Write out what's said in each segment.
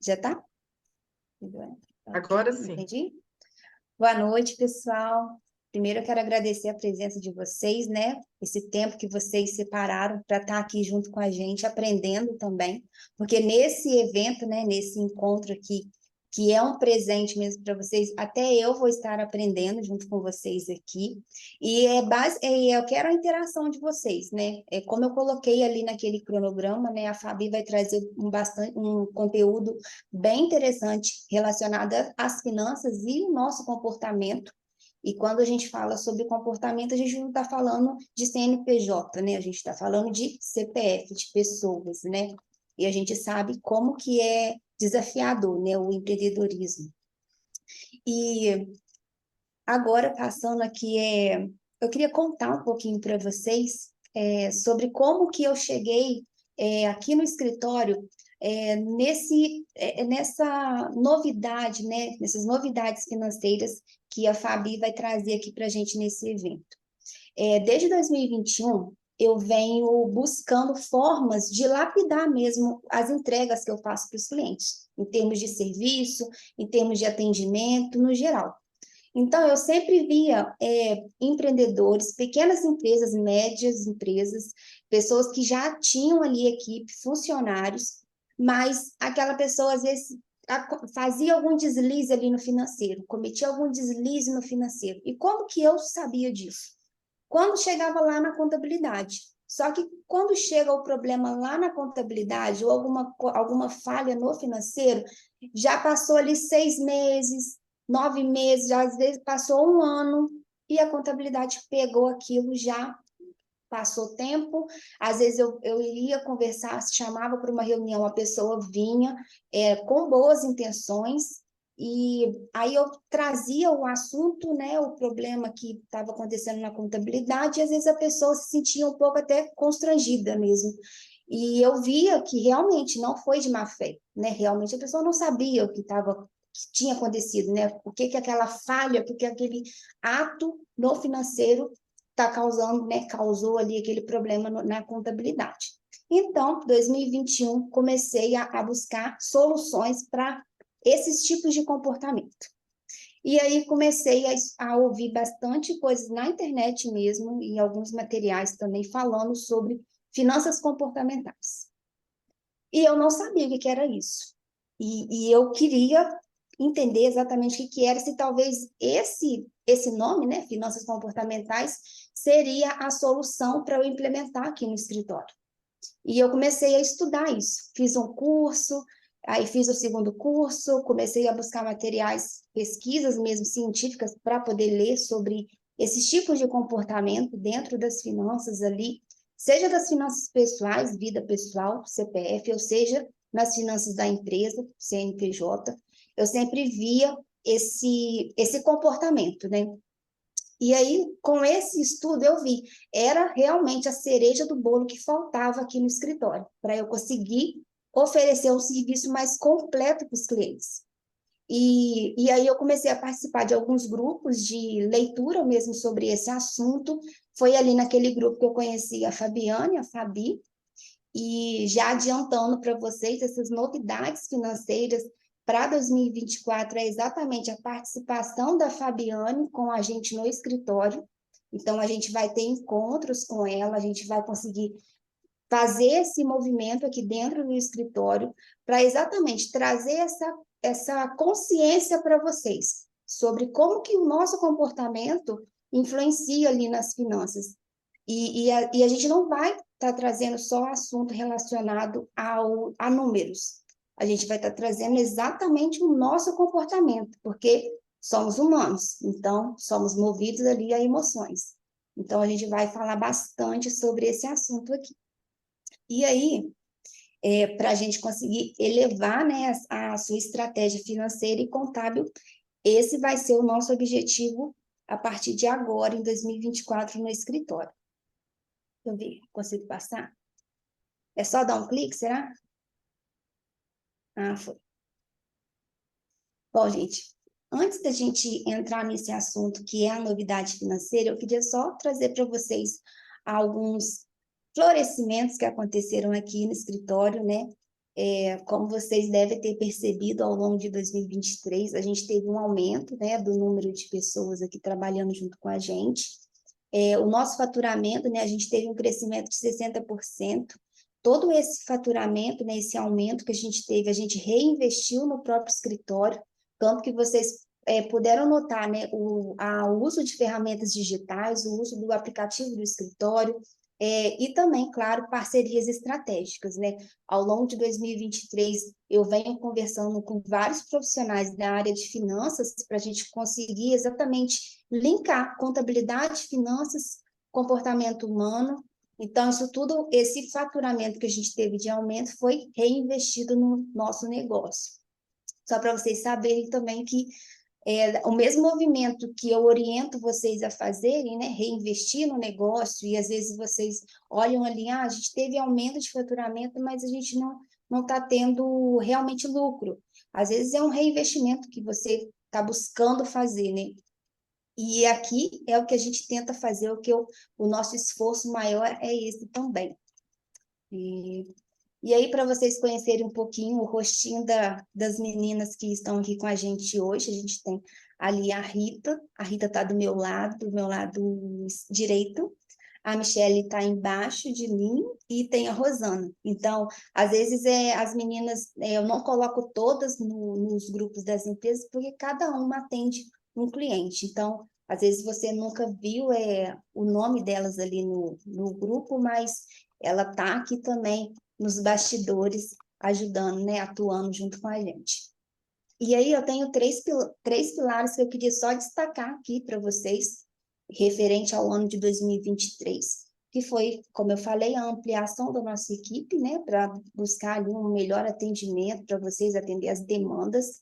Já tá? Agora sim. Entendi. Boa noite, pessoal. Primeiro, eu quero agradecer a presença de vocês, né? Esse tempo que vocês separaram para estar aqui junto com a gente, aprendendo também. Porque nesse evento, né, nesse encontro aqui, que é um presente mesmo para vocês, até eu vou estar aprendendo junto com vocês aqui. E eu quero a interação de vocês, né? Como eu coloquei ali naquele cronograma, né? A Fabi vai trazer um conteúdo bem interessante relacionado às finanças e o nosso comportamento. E quando a gente fala sobre comportamento, a gente não está falando de CNPJ, né? A gente está falando de CPF, de pessoas, né? E a gente sabe como que é desafiador, né? O empreendedorismo. E agora, passando aqui, eu queria contar um pouquinho para vocês sobre como que eu cheguei aqui no escritório nessa novidade, né? Nessas novidades financeiras que a Fabi vai trazer aqui para a gente nesse evento. Desde 2021, eu venho buscando formas de lapidar mesmo as entregas que eu faço para os clientes, em termos de serviço, em termos de atendimento, no geral. Então, eu sempre via empreendedores, pequenas empresas, médias empresas, pessoas que já tinham ali equipe, funcionários, mas aquela pessoa, às vezes, fazia algum deslize ali no financeiro, cometia algum deslize no financeiro. E como que eu sabia disso? Quando chegava lá na contabilidade. Só que quando chega o problema lá na contabilidade ou alguma falha no financeiro, já passou ali 6 meses, 9 meses, já às vezes passou um ano e a contabilidade pegou aquilo, já passou tempo. Às vezes eu iria conversar, chamava para uma reunião, a pessoa vinha com boas intenções, e aí eu trazia o assunto, né, o problema que estava acontecendo na contabilidade, e às vezes a pessoa se sentia um pouco até constrangida mesmo. E eu via que realmente não foi de má fé, né? Realmente a pessoa não sabia o que tinha acontecido, né? Por que aquela falha, porque aquele ato no financeiro está causando, né? Causou ali aquele problema na contabilidade. Então, 2021, comecei a buscar soluções para esses tipos de comportamento. E aí comecei a ouvir bastante coisas na internet mesmo, e alguns materiais também falando sobre finanças comportamentais. E eu não sabia o que era isso. E eu queria entender exatamente o que era, se talvez esse nome, né, finanças comportamentais, seria a solução para eu implementar aqui no escritório. E eu comecei a estudar isso. Fiz um curso, aí fiz o segundo curso, comecei a buscar materiais, pesquisas mesmo científicas, para poder ler sobre esses tipos de comportamento dentro das finanças ali, seja das finanças pessoais, vida pessoal, CPF, ou seja, nas finanças da empresa, CNPJ. Eu sempre via esse comportamento, né? E aí, com esse estudo, eu vi, era realmente a cereja do bolo que faltava aqui no escritório, para eu conseguir oferecer um serviço mais completo para os clientes. E aí eu comecei a participar de alguns grupos de leitura mesmo sobre esse assunto. Foi ali naquele grupo que eu conheci a Fabiane, a Fabi, e já adiantando para vocês essas novidades financeiras para 2024 é exatamente a participação da Fabiane com a gente no escritório. Então, a gente vai ter encontros com ela, a gente vai conseguir fazer esse movimento aqui dentro do escritório para exatamente trazer essa consciência para vocês sobre como que o nosso comportamento influencia ali nas finanças. E a gente não vai estar trazendo só assunto relacionado a números. A gente vai estar trazendo exatamente o nosso comportamento, porque somos humanos, então somos movidos ali a emoções. Então a gente vai falar bastante sobre esse assunto aqui. E aí, para a gente conseguir elevar, né, a sua estratégia financeira e contábil, esse vai ser o nosso objetivo a partir de agora, em 2024, no escritório. Deixa eu ver, consigo passar? É só dar um clique, será? Ah, foi. Bom, gente, antes da gente entrar nesse assunto que é a novidade financeira, eu queria só trazer para vocês alguns florescimentos que aconteceram aqui no escritório, né? Como vocês devem ter percebido ao longo de 2023, a gente teve um aumento, né, do número de pessoas aqui trabalhando junto com a gente. O nosso faturamento, né, a gente teve um crescimento de 60%. Todo esse faturamento, né, esse aumento que a gente teve, a gente reinvestiu no próprio escritório, tanto que vocês puderam notar, né, o uso de ferramentas digitais, o uso do aplicativo do escritório, e também, claro, parcerias estratégicas, né? Ao longo de 2023, eu venho conversando com vários profissionais da área de finanças para a gente conseguir exatamente linkar contabilidade, finanças, comportamento humano. Então, isso tudo, esse faturamento que a gente teve de aumento foi reinvestido no nosso negócio. Só para vocês saberem também que o mesmo movimento que eu oriento vocês a fazerem, né, reinvestir no negócio, e às vezes vocês olham ali, a gente teve aumento de faturamento, mas a gente não está tendo realmente lucro. Às vezes é um reinvestimento que você está buscando fazer, né? E aqui é o que a gente tenta fazer, o nosso esforço maior é esse também. E aí, para vocês conhecerem um pouquinho o rostinho das meninas que estão aqui com a gente hoje, a gente tem ali a Rita está do meu lado direito, a Michelle está embaixo de mim e tem a Rosana. Então, às vezes, as meninas, eu não coloco todas nos grupos das empresas, porque cada uma atende um cliente. Então, às vezes você nunca viu o nome delas ali no grupo, mas ela está aqui também nos bastidores, ajudando, né, atuando junto com a gente. E aí eu tenho três pilares que eu queria só destacar aqui para vocês, referente ao ano de 2023, que foi, como eu falei, a ampliação da nossa equipe, né, para buscar ali um melhor atendimento para vocês atender as demandas.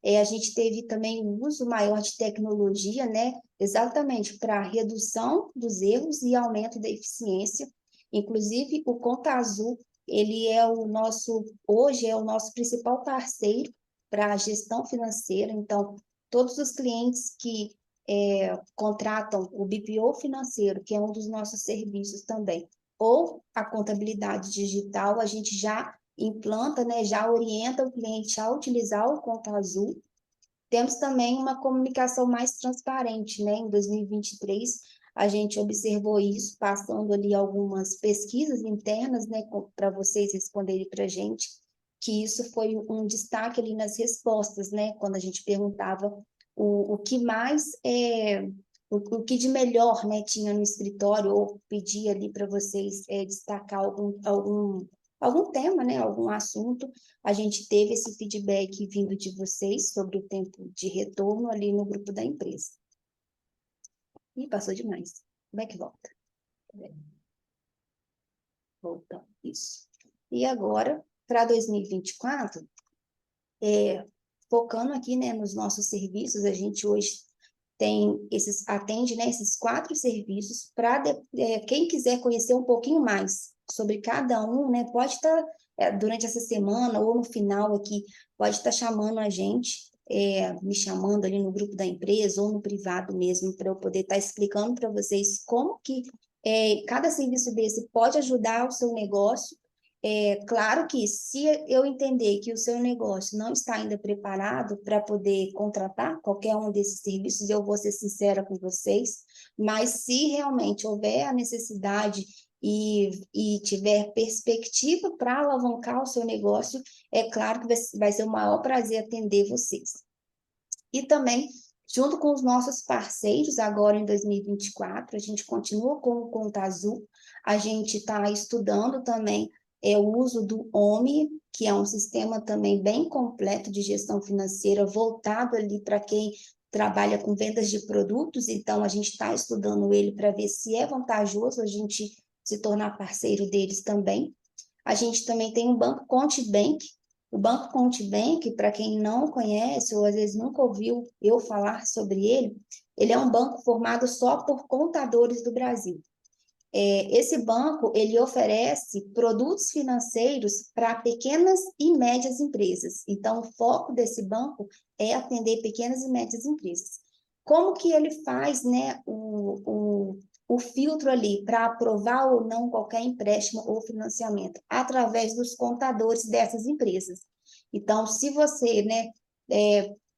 A gente teve também o uso maior de tecnologia, né, exatamente para redução dos erros e aumento da eficiência. Inclusive, o Conta Azul, ele hoje é o nosso principal parceiro para a gestão financeira. Então, todos os clientes que contratam o BPO financeiro, que é um dos nossos serviços também, ou a contabilidade digital, a gente já implanta, né, já orienta o cliente a utilizar o Conta Azul. Temos também uma comunicação mais transparente, né? Em 2023, a gente observou isso, passando ali algumas pesquisas internas, né, para vocês responderem para a gente, que isso foi um destaque ali nas respostas, né? Quando a gente perguntava o que mais o que de melhor, né, tinha no escritório, ou pedia ali para vocês destacar algum tema, né, algum assunto, a gente teve esse feedback vindo de vocês sobre o tempo de retorno ali no grupo da empresa. E passou demais. Como é que volta? Volta, isso. E agora, para 2024, focando aqui, né, nos nossos serviços, a gente hoje atende, né, esses 4 serviços para quem quiser conhecer um pouquinho mais sobre cada um, né, pode estar durante essa semana ou no final aqui, pode estar chamando a gente, me chamando ali no grupo da empresa ou no privado mesmo, para eu poder estar explicando para vocês como que cada serviço desse pode ajudar o seu negócio. Claro que se eu entender que o seu negócio não está ainda preparado para poder contratar qualquer um desses serviços, eu vou ser sincera com vocês, mas se realmente houver a necessidade e tiver perspectiva para alavancar o seu negócio, é claro que vai ser o maior prazer atender vocês. E também, junto com os nossos parceiros, agora em 2024, a gente continua com o Conta Azul, a gente está estudando também o uso do OMI, que é um sistema também bem completo de gestão financeira, voltado ali para quem trabalha com vendas de produtos, então a gente está estudando ele para ver se é vantajoso a gente se tornar parceiro deles também. A gente também tem o Banco Contibank. O Banco Contibank, para quem não conhece ou às vezes nunca ouviu eu falar sobre ele é um banco formado só por contadores do Brasil. Esse banco, ele oferece produtos financeiros para pequenas e médias empresas. Então, o foco desse banco é atender pequenas e médias empresas. Como que ele faz, né, o filtro ali para aprovar ou não qualquer empréstimo ou financiamento através dos contadores dessas empresas. Então, se você, né,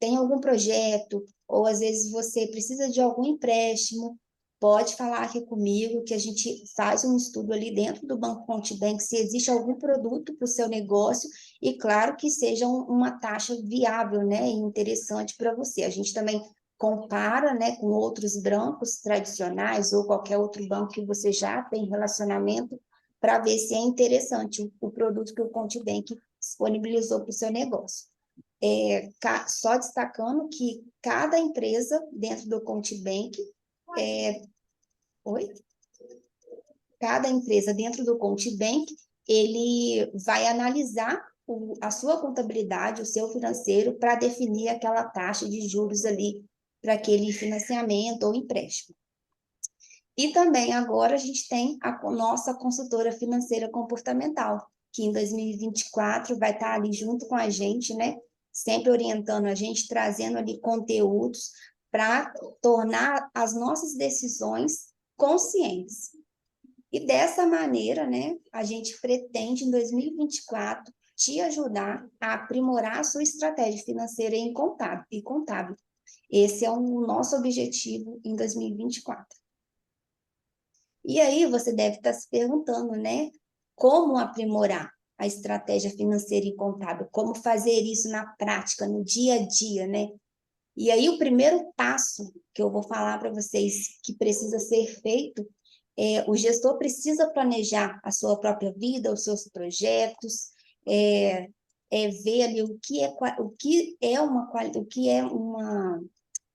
tem algum projeto ou às vezes você precisa de algum empréstimo, pode falar aqui comigo que a gente faz um estudo ali dentro do Banco Contibank se existe algum produto para o seu negócio e claro que seja uma taxa viável, né, e interessante para você. A gente também compara, né, com outros bancos tradicionais ou qualquer outro banco que você já tem relacionamento para ver se é interessante o produto que o Contibank disponibilizou para o seu negócio. Só destacando que cada empresa dentro do Contibank, oi? Cada empresa dentro do Contibank, ele vai analisar a sua contabilidade, o seu financeiro, para definir aquela taxa de juros ali para aquele financiamento ou empréstimo. E também agora a gente tem a nossa consultora financeira comportamental, que em 2024 vai estar ali junto com a gente, né? Sempre orientando a gente, trazendo ali conteúdos para tornar as nossas decisões conscientes. E dessa maneira, né, a gente pretende em 2024 te ajudar a aprimorar a sua estratégia financeira e contábil. Esse é o nosso objetivo em 2024. E aí você deve estar se perguntando, né? Como aprimorar a estratégia financeira e contábil? Como fazer isso na prática, no dia a dia, né? E aí o primeiro passo que eu vou falar para vocês que precisa ser feito o gestor precisa planejar a sua própria vida, os seus projetos, ver ali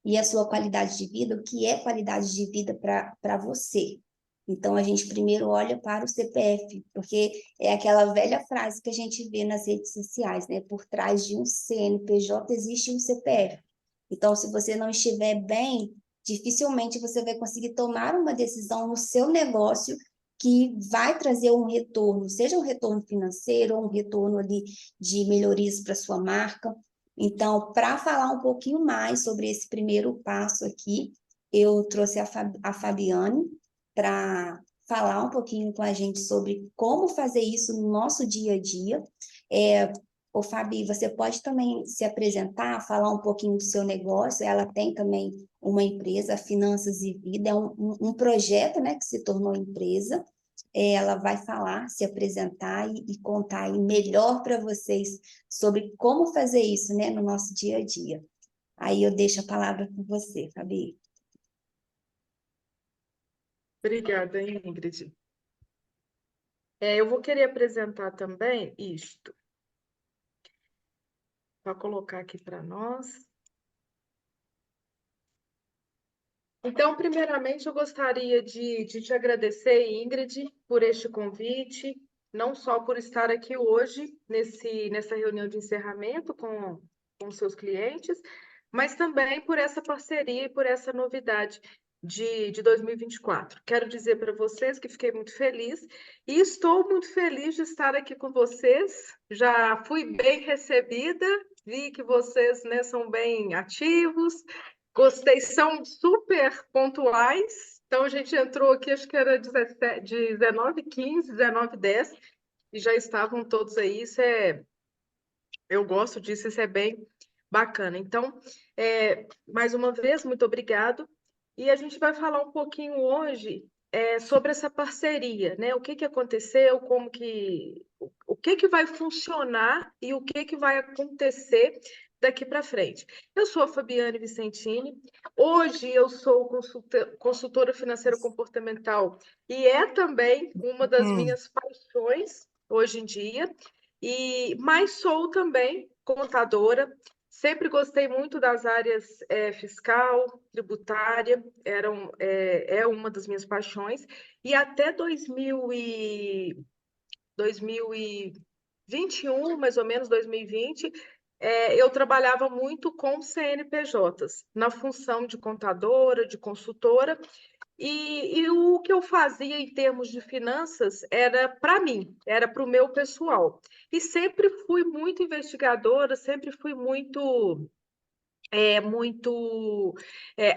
e a sua qualidade de vida, o que é qualidade de vida para você. Então, a gente primeiro olha para o CPF, porque é aquela velha frase que a gente vê nas redes sociais, né? Por trás de um CNPJ existe um CPF. Então, se você não estiver bem, dificilmente você vai conseguir tomar uma decisão no seu negócio que vai trazer um retorno, seja um retorno financeiro ou um retorno ali de melhorias para sua marca. Então, para falar um pouquinho mais sobre esse primeiro passo aqui, eu trouxe a Fabiane para falar um pouquinho com a gente sobre como fazer isso no nosso dia a dia. Ô, Fabi, você pode também se apresentar, falar um pouquinho do seu negócio. Ela tem também uma empresa, Finanças e Vida, é um projeto, né, que se tornou empresa. Ela vai falar, se apresentar e contar aí melhor para vocês sobre como fazer isso, né, no nosso dia a dia. Aí eu deixo a palavra com você, Fabi. Obrigada, Ingrid. Eu vou querer apresentar também isto. Vou colocar aqui para nós. Então, primeiramente, eu gostaria de te agradecer, Ingrid, por este convite, não só por estar aqui hoje, nessa reunião de encerramento com seus clientes, mas também por essa parceria e por essa novidade de 2024. Quero dizer para vocês que fiquei muito feliz e estou muito feliz de estar aqui com vocês. Já fui bem recebida, vi que vocês, né, são bem ativos. Gostei, são super pontuais. Então, a gente entrou aqui, acho que era 19h15, 19h10, e já estavam todos aí. Eu gosto disso, isso é bem bacana. Então, mais uma vez, muito obrigado. E a gente vai falar um pouquinho hoje sobre essa parceria, né? O que aconteceu, o que vai funcionar e o que vai acontecer daqui para frente. Eu sou a Fabiane Vicentini, hoje eu sou consultora financeira comportamental e é também uma das minhas paixões hoje em dia, mas sou também contadora. Sempre gostei muito das áreas fiscal, tributária, é uma das minhas paixões. E até 2021, mais ou menos 2020, eu trabalhava muito com CNPJs, na função de contadora, de consultora, e o que eu fazia em termos de finanças era para mim, era para o meu pessoal. E sempre fui muito investigadora, sempre fui muito muito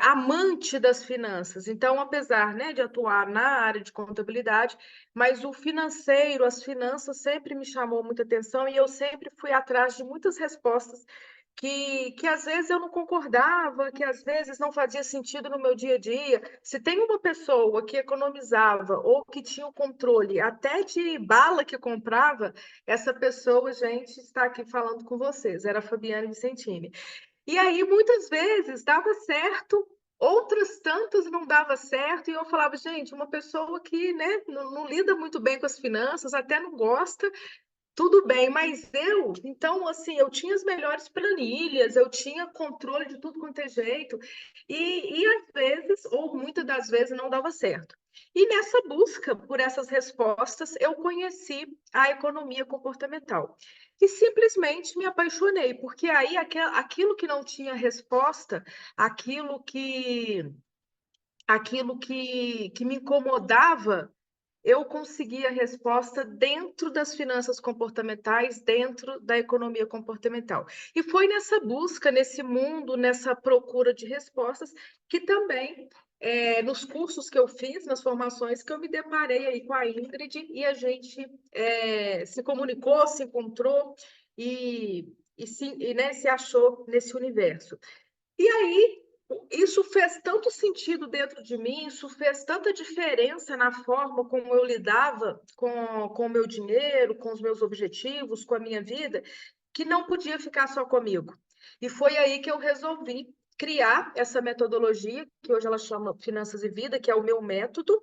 amante das finanças. Então, apesar, né, de atuar na área de contabilidade, mas o financeiro, as finanças sempre me chamou muita atenção e eu sempre fui atrás de muitas respostas que às vezes eu não concordava, que às vezes não fazia sentido no meu dia a dia. Se tem uma pessoa que economizava ou que tinha o controle até de bala que comprava, essa pessoa, gente, está aqui falando com vocês, era a Fabiane Vicentini. E aí, muitas vezes, dava certo, outras tantas não dava certo, e eu falava, gente, uma pessoa que, né, não lida muito bem com as finanças, até não gosta, tudo bem, mas então, assim, eu tinha as melhores planilhas, eu tinha controle de tudo quanto é jeito, e às vezes, ou muitas das vezes, não dava certo. E nessa busca por essas respostas, eu conheci a economia comportamental. E simplesmente me apaixonei, porque aí aquilo que não tinha resposta, aquilo que me incomodava, eu consegui a resposta dentro das finanças comportamentais, dentro da economia comportamental. E foi nessa busca, nesse mundo, nessa procura de respostas, que também, nos cursos que eu fiz, nas formações, que eu me deparei aí com a Ingrid e a gente se comunicou, se encontrou né, se achou nesse universo. E aí, isso fez tanto sentido dentro de mim, isso fez tanta diferença na forma como eu lidava com o meu dinheiro, com os meus objetivos, com a minha vida, que não podia ficar só comigo. E foi aí que eu resolvi criar essa metodologia, que hoje ela chama Finanças e Vida, que é o meu método,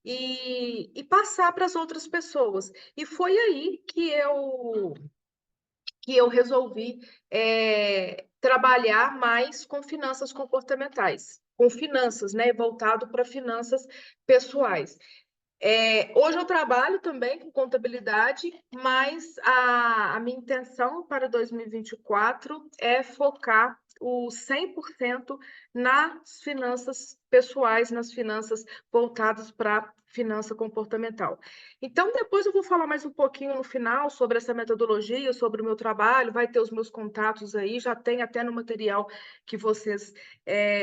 e passar para as outras pessoas. E foi aí que eu resolvi trabalhar mais com finanças comportamentais, com finanças, né, voltado para finanças pessoais. Hoje eu trabalho também com contabilidade, mas a minha intenção para 2024 é focar o 100% nas finanças pessoais, nas finanças voltadas para finança comportamental. Então, depois eu vou falar mais um pouquinho no final sobre essa metodologia, sobre o meu trabalho, vai ter os meus contatos aí, já tem até no material que vocês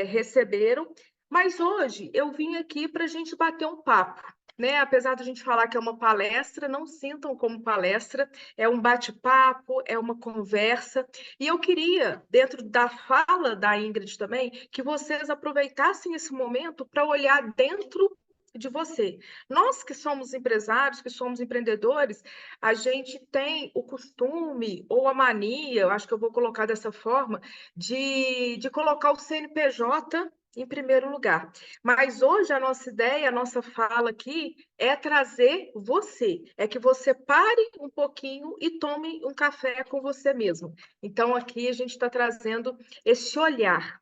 receberam. Mas hoje eu vim aqui para a gente bater um papo, né? Apesar de a gente falar que é uma palestra, não sintam como palestra, é um bate-papo, é uma conversa. E eu queria, dentro da fala da Ingrid também, que vocês aproveitassem esse momento para olhar dentro de você. Nós que somos empresários, que somos empreendedores, a gente tem o costume ou a mania, eu acho que eu vou colocar dessa forma, de colocar o CNPJ em primeiro lugar. Mas hoje a nossa ideia, a nossa fala aqui é trazer você, é que você pare um pouquinho e tome um café com você mesmo. Então aqui a gente está trazendo esse olhar.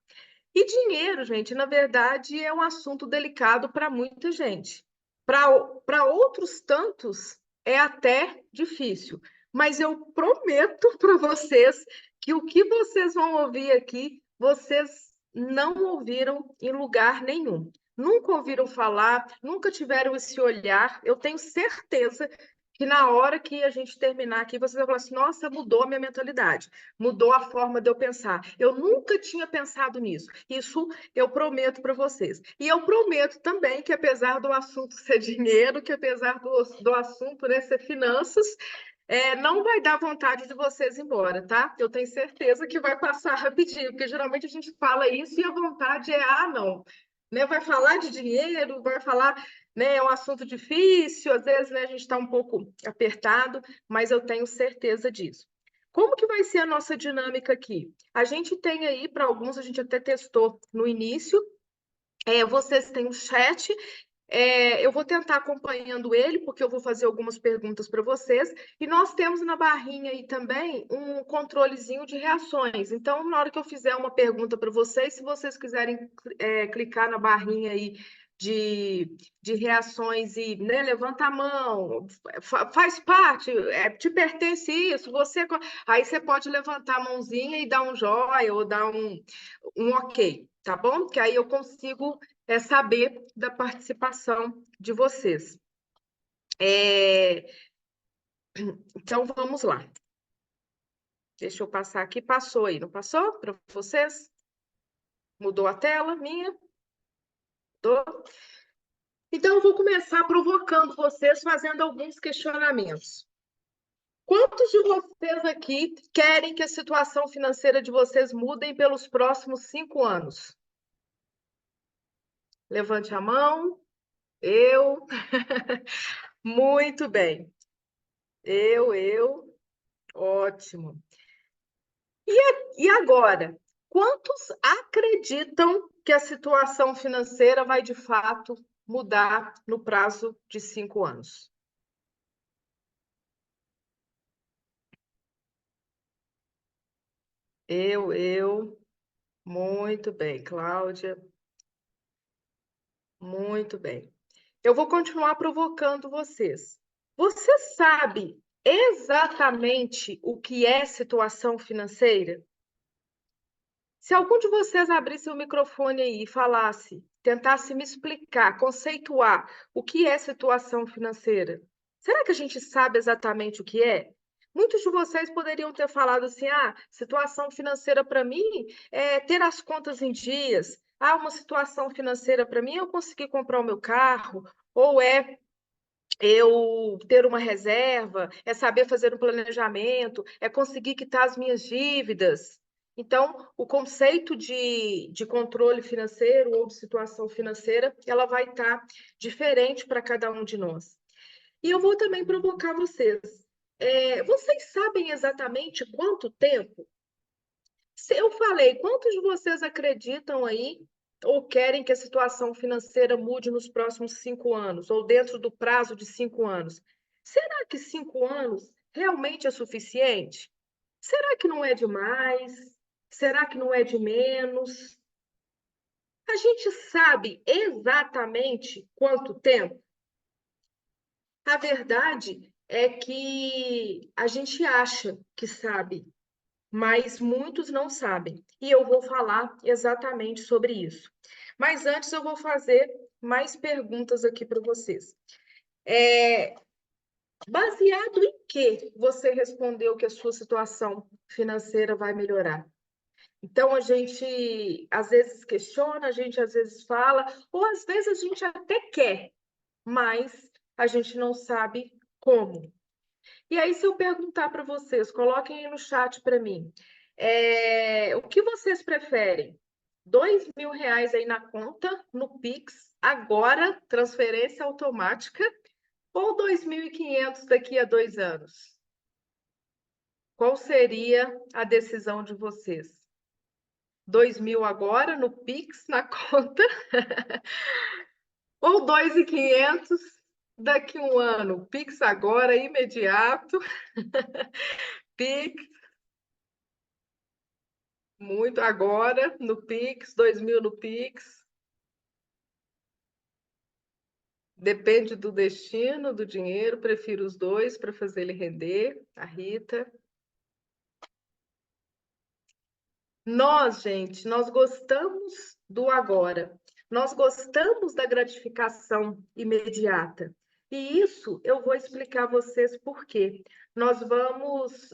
E dinheiro, gente, na verdade é um assunto delicado para muita gente. Para outros tantos é até difícil. Mas eu prometo para vocês que o que vocês vão ouvir aqui, vocês não ouviram em lugar nenhum. Nunca ouviram falar, nunca tiveram esse olhar. Eu tenho certeza que na hora que a gente terminar aqui, vocês vão falar assim: nossa, mudou a minha mentalidade, mudou a forma de eu pensar. Eu nunca tinha pensado nisso. Isso eu prometo para vocês. E eu prometo também que, apesar do assunto ser dinheiro, que apesar do assunto, né, ser finanças, não vai dar vontade de vocês ir embora, tá? Eu tenho certeza que vai passar rapidinho, porque geralmente a gente fala isso e a vontade é, não. Né? Vai falar de dinheiro, vai falar, né, é um assunto difícil, às vezes, né, a gente está um pouco apertado, mas eu tenho certeza disso. Como que vai ser a nossa dinâmica aqui? A gente tem aí, para alguns, a gente até testou no início, vocês têm um chat. Eu vou tentar acompanhando ele, porque eu vou fazer algumas perguntas para vocês. E nós temos na barrinha aí também um controlezinho de reações. Então, na hora que eu fizer uma pergunta para vocês, se vocês quiserem clicar na barrinha aí de reações e, né, levanta a mão, faz parte, te pertence isso, aí você pode levantar a mãozinha e dar um joia ou dar um ok, tá bom? Que aí eu consigo saber da participação de vocês. Então, vamos lá. Deixa eu passar aqui. Passou aí, não passou para vocês? Mudou a tela minha? Mudou? Então, eu vou começar provocando vocês, fazendo alguns questionamentos. Quantos de vocês aqui querem que a situação financeira de vocês mudem pelos próximos 5 anos? Levante a mão. Eu. Muito bem. Eu. Ótimo. E agora? Quantos acreditam que a situação financeira vai de fato mudar no prazo de 5 anos? Eu. Muito bem, Cláudia. Muito bem. Eu vou continuar provocando vocês. Você sabe exatamente o que é situação financeira? Se algum de vocês abrisse o microfone aí e falasse, tentasse me explicar, conceituar o que é situação financeira, será que a gente sabe exatamente o que é? Muitos de vocês poderiam ter falado assim: ah, situação financeira para mim é ter as contas em dias. Ah, uma situação financeira para mim é eu conseguir comprar o meu carro, ou é eu ter uma reserva, é saber fazer um planejamento, é conseguir quitar as minhas dívidas. Então, o conceito de controle financeiro ou de situação financeira, ela vai estar diferente para cada um de nós. E eu vou também provocar vocês. Vocês sabem exatamente quanto tempo? Se eu falei, quantos de vocês acreditam aí ou querem que a situação financeira mude nos próximos 5 anos, ou dentro do prazo de 5 anos? Será que 5 anos realmente é suficiente? Será que não é demais? Será que não é de menos? A gente sabe exatamente quanto tempo? A verdade é que a gente acha que sabe, mas muitos não sabem. E eu vou falar exatamente sobre isso. Mas antes eu vou fazer mais perguntas aqui para vocês. É, Baseado em que você respondeu que a sua situação financeira vai melhorar? Então a gente às vezes questiona, a gente às vezes fala, ou às vezes a gente até quer, mas a gente não sabe como. E aí, se eu perguntar para vocês, coloquem aí no chat para mim, o que vocês preferem? R$ 2.000 aí na conta, no Pix, agora, transferência automática, ou 2.500 daqui a 2 anos? Qual seria a decisão de vocês? 2.000 agora, no Pix, na conta, ou 2.500 daqui a um ano? Pix agora, imediato, Pix. Muito agora, no Pix, 2.000 no Pix. Depende do destino, do dinheiro. Prefiro os dois para fazer ele render. A Rita. Nós, gente, nós gostamos do agora. Nós gostamos da gratificação imediata. E isso eu vou explicar a vocês por quê. Nós vamos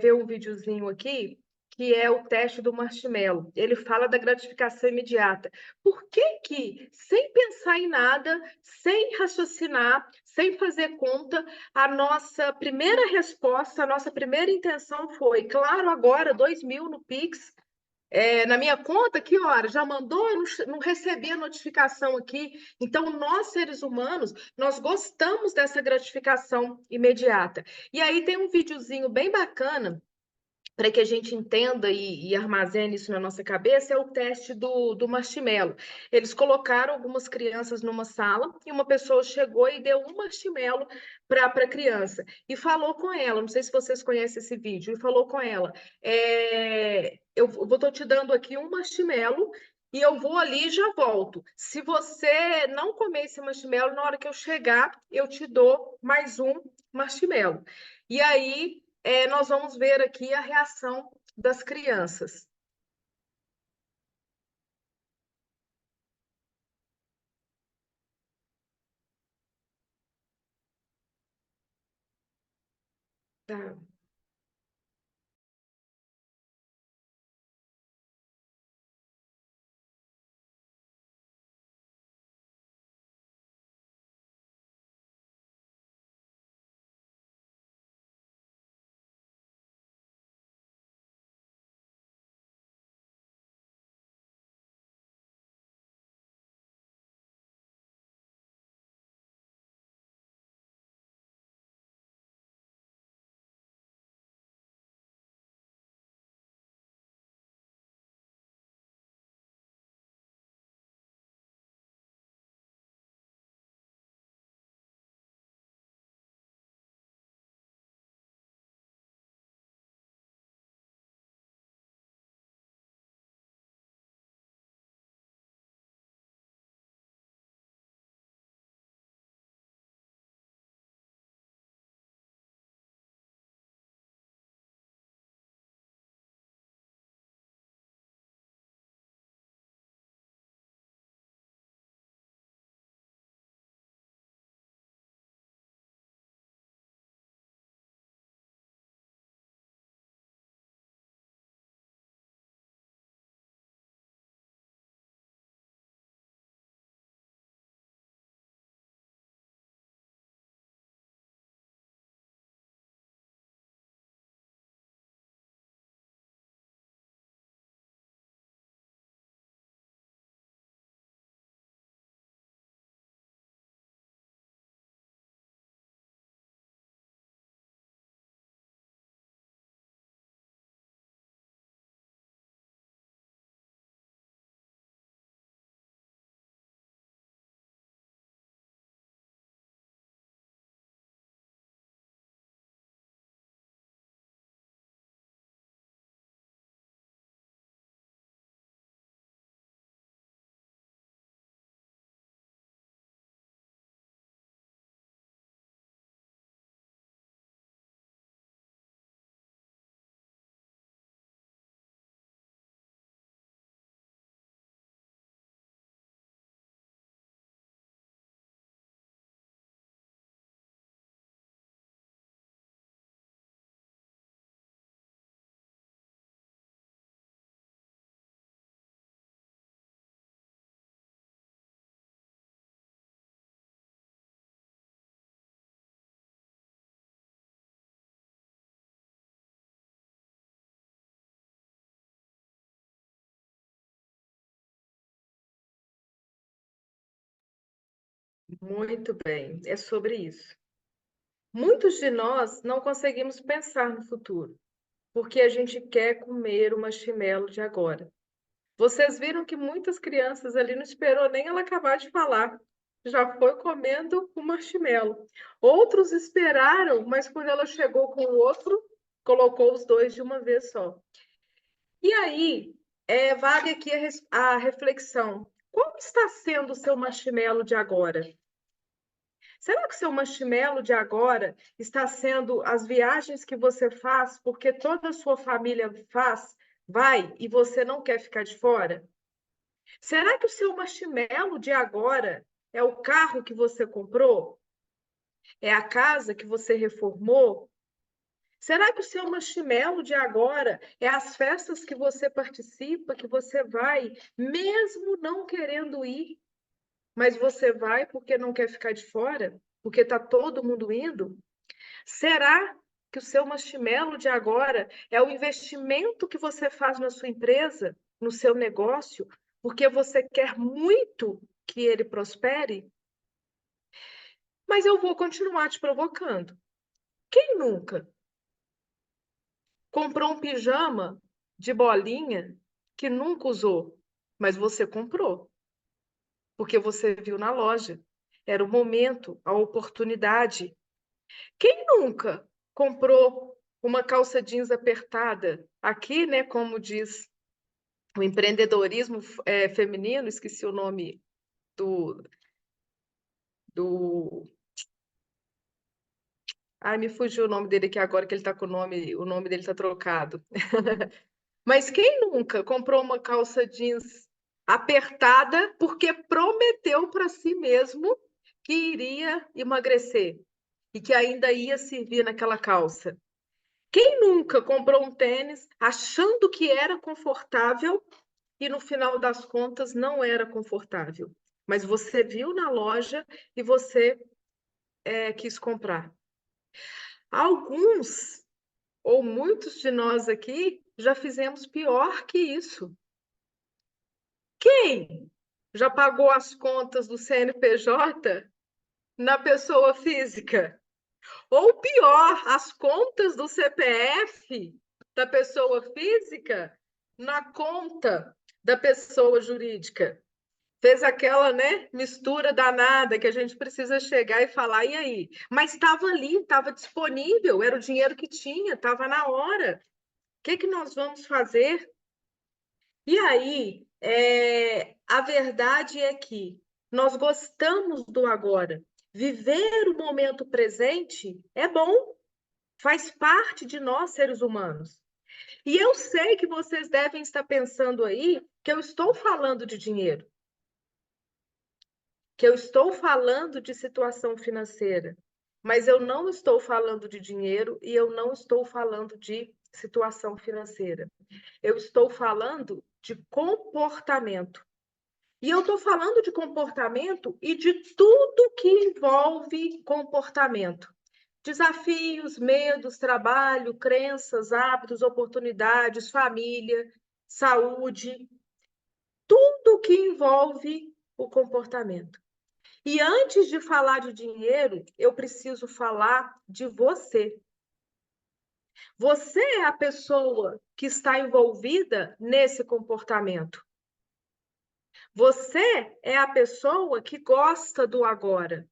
ver um videozinho aqui que é o teste do marshmallow. Ele fala da gratificação imediata. Por que que, sem pensar em nada, sem raciocinar, sem fazer conta, a nossa primeira resposta, a nossa primeira intenção foi, claro, agora 2.000 no Pix, na minha conta, que hora? Já mandou? Eu não recebi a notificação aqui. Então, nós, seres humanos, nós gostamos dessa gratificação imediata. E aí tem um videozinho bem bacana para que a gente entenda e armazene isso na nossa cabeça, é o teste do marshmallow. Eles colocaram algumas crianças numa sala e uma pessoa chegou e deu um marshmallow para a criança e falou com ela. Não sei se vocês conhecem esse vídeo, e falou com ela: eu estou te dando aqui um marshmallow. E eu vou ali e já volto. Se você não comer esse marshmallow, na hora que eu chegar, eu te dou mais um marshmallow. E aí nós vamos ver aqui a reação das crianças. Tá. Muito bem, é sobre isso. Muitos de nós não conseguimos pensar no futuro, porque a gente quer comer o marshmallow de agora. Vocês viram que muitas crianças ali não esperou nem ela acabar de falar, já foi comendo o marshmallow. Outros esperaram, mas quando ela chegou com o outro, colocou os dois de uma vez só. E aí, vale aqui a reflexão. Como está sendo o seu marshmallow de agora? Será que o seu marshmallow de agora está sendo as viagens que você faz porque toda a sua família vai e você não quer ficar de fora? Será que o seu marshmallow de agora é o carro que você comprou? É a casa que você reformou? Será que o seu marshmallow de agora é as festas que você participa, que você vai, mesmo não querendo ir, mas você vai porque não quer ficar de fora? Porque está todo mundo indo? Será que o seu marshmallow de agora é o investimento que você faz na sua empresa, no seu negócio, porque você quer muito que ele prospere? Mas eu vou continuar te provocando. Quem nunca comprou um pijama de bolinha que nunca usou, mas você comprou, porque você viu na loja? Era o momento, a oportunidade. Quem nunca comprou uma calça jeans apertada? Aqui, né, como diz o empreendedorismo feminino, esqueci o nome do, do... Ai, me fugiu o nome dele aqui agora que ele está com o nome dele está trocado. Mas quem nunca comprou uma calça jeans apertada porque prometeu para si mesmo que iria emagrecer e que ainda ia servir naquela calça? Quem nunca comprou um tênis achando que era confortável e no final das contas não era confortável? Mas você viu na loja e você quis comprar. Alguns ou muitos de nós aqui já fizemos pior que isso. Quem já pagou as contas do CNPJ na pessoa física? Ou pior, as contas do CPF da pessoa física na conta da pessoa jurídica. Fez aquela, né, mistura danada que a gente precisa chegar e falar, e aí? Mas estava ali, estava disponível, era o dinheiro que tinha, estava na hora. O que nós vamos fazer? E aí, a verdade é que nós gostamos do agora. Viver o momento presente é bom, faz parte de nós, seres humanos. E eu sei que vocês devem estar pensando aí que eu estou falando de dinheiro, que eu estou falando de situação financeira, mas eu não estou falando de dinheiro e eu não estou falando de situação financeira. Eu estou falando de comportamento. E eu estou falando de comportamento e de tudo que envolve comportamento. Desafios, medos, trabalho, crenças, hábitos, oportunidades, família, saúde, tudo que envolve o comportamento. E antes de falar de dinheiro, eu preciso falar de você. Você é a pessoa que está envolvida nesse comportamento. Você é a pessoa que gosta do agora.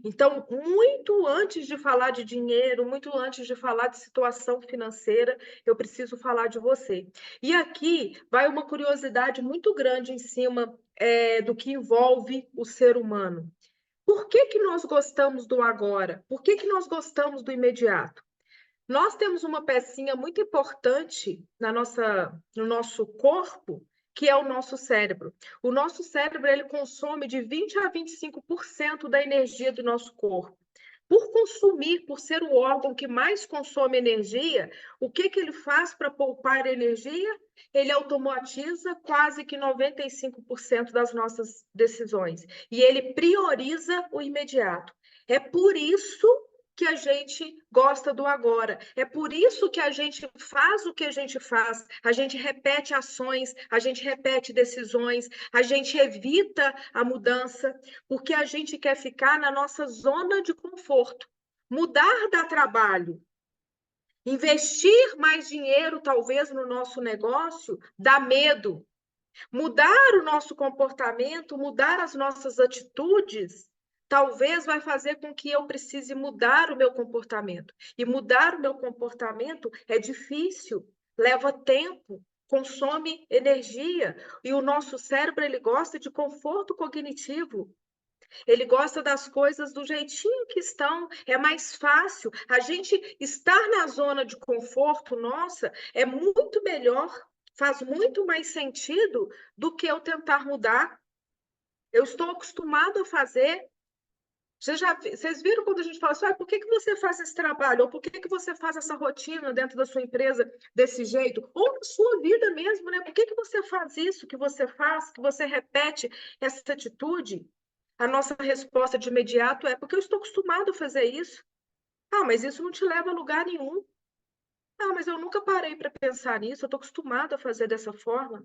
Então, muito antes de falar de dinheiro, muito antes de falar de situação financeira, eu preciso falar de você. E aqui vai uma curiosidade muito grande em cima do que envolve o ser humano. Por que nós gostamos do agora? Por que nós gostamos do imediato? Nós temos uma pecinha muito importante no nosso corpo, que é o nosso cérebro. O nosso cérebro ele consome de 20 a 25% da energia do nosso corpo. Por consumir, por ser o órgão que mais consome energia, o que ele faz para poupar energia? Ele automatiza quase que 95% das nossas decisões. E ele prioriza o imediato. É por isso que a gente gosta do agora. É por isso que a gente faz o que a gente faz. A gente repete ações, a gente repete decisões, a gente evita a mudança, porque a gente quer ficar na nossa zona de conforto. Mudar dá trabalho. Investir mais dinheiro, talvez, no nosso negócio, dá medo. Mudar o nosso comportamento, mudar as nossas atitudes, talvez vai fazer com que eu precise mudar o meu comportamento. E mudar o meu comportamento é difícil, leva tempo, consome energia. E o nosso cérebro, ele gosta de conforto cognitivo. Ele gosta das coisas do jeitinho que estão, é mais fácil. A gente estar na zona de conforto, nossa, é muito melhor, faz muito mais sentido do que eu tentar mudar. Eu estou acostumado a fazer. Vocês viram quando a gente fala assim, por que você faz esse trabalho? Ou por que você faz essa rotina dentro da sua empresa desse jeito? Ou na sua vida mesmo, né? Por que você faz isso que você faz, que você repete essa atitude? A nossa resposta de imediato é porque eu estou acostumado a fazer isso. Ah, mas isso não te leva a lugar nenhum. Ah, mas eu nunca parei para pensar nisso, eu estou acostumado a fazer dessa forma.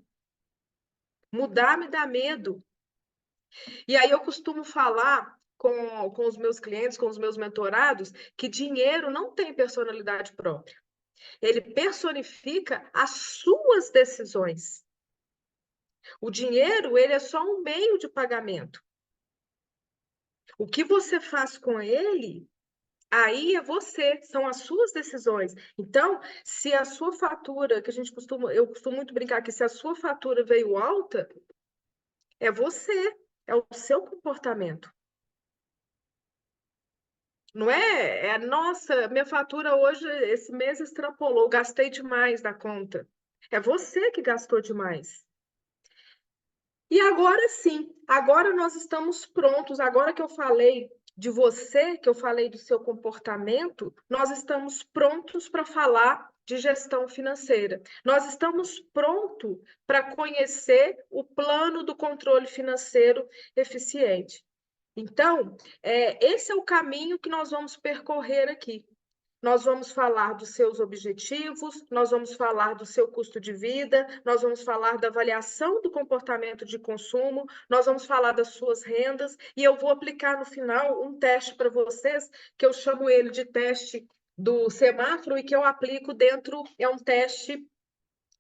Mudar me dá medo. E aí eu costumo falar com os meus clientes, com os meus mentorados, que dinheiro não tem personalidade própria. Ele personifica as suas decisões. O dinheiro, ele é só um meio de pagamento. O que você faz com ele, aí é você, são as suas decisões. Então, se a sua fatura, que eu costumo muito brincar que se a sua fatura veio alta, é você, é o seu comportamento. Não é, nossa, minha fatura hoje, esse mês extrapolou, gastei demais da conta. É você que gastou demais. E agora sim, agora nós estamos prontos. Agora que eu falei de você, que eu falei do seu comportamento, nós estamos prontos para falar de gestão financeira. Nós estamos prontos para conhecer o plano do controle financeiro eficiente. Então, esse é o caminho que nós vamos percorrer aqui. Nós vamos falar dos seus objetivos, nós vamos falar do seu custo de vida, nós vamos falar da avaliação do comportamento de consumo, nós vamos falar das suas rendas, e eu vou aplicar no final um teste para vocês, que eu chamo ele de teste do semáforo, e que eu aplico dentro, é um teste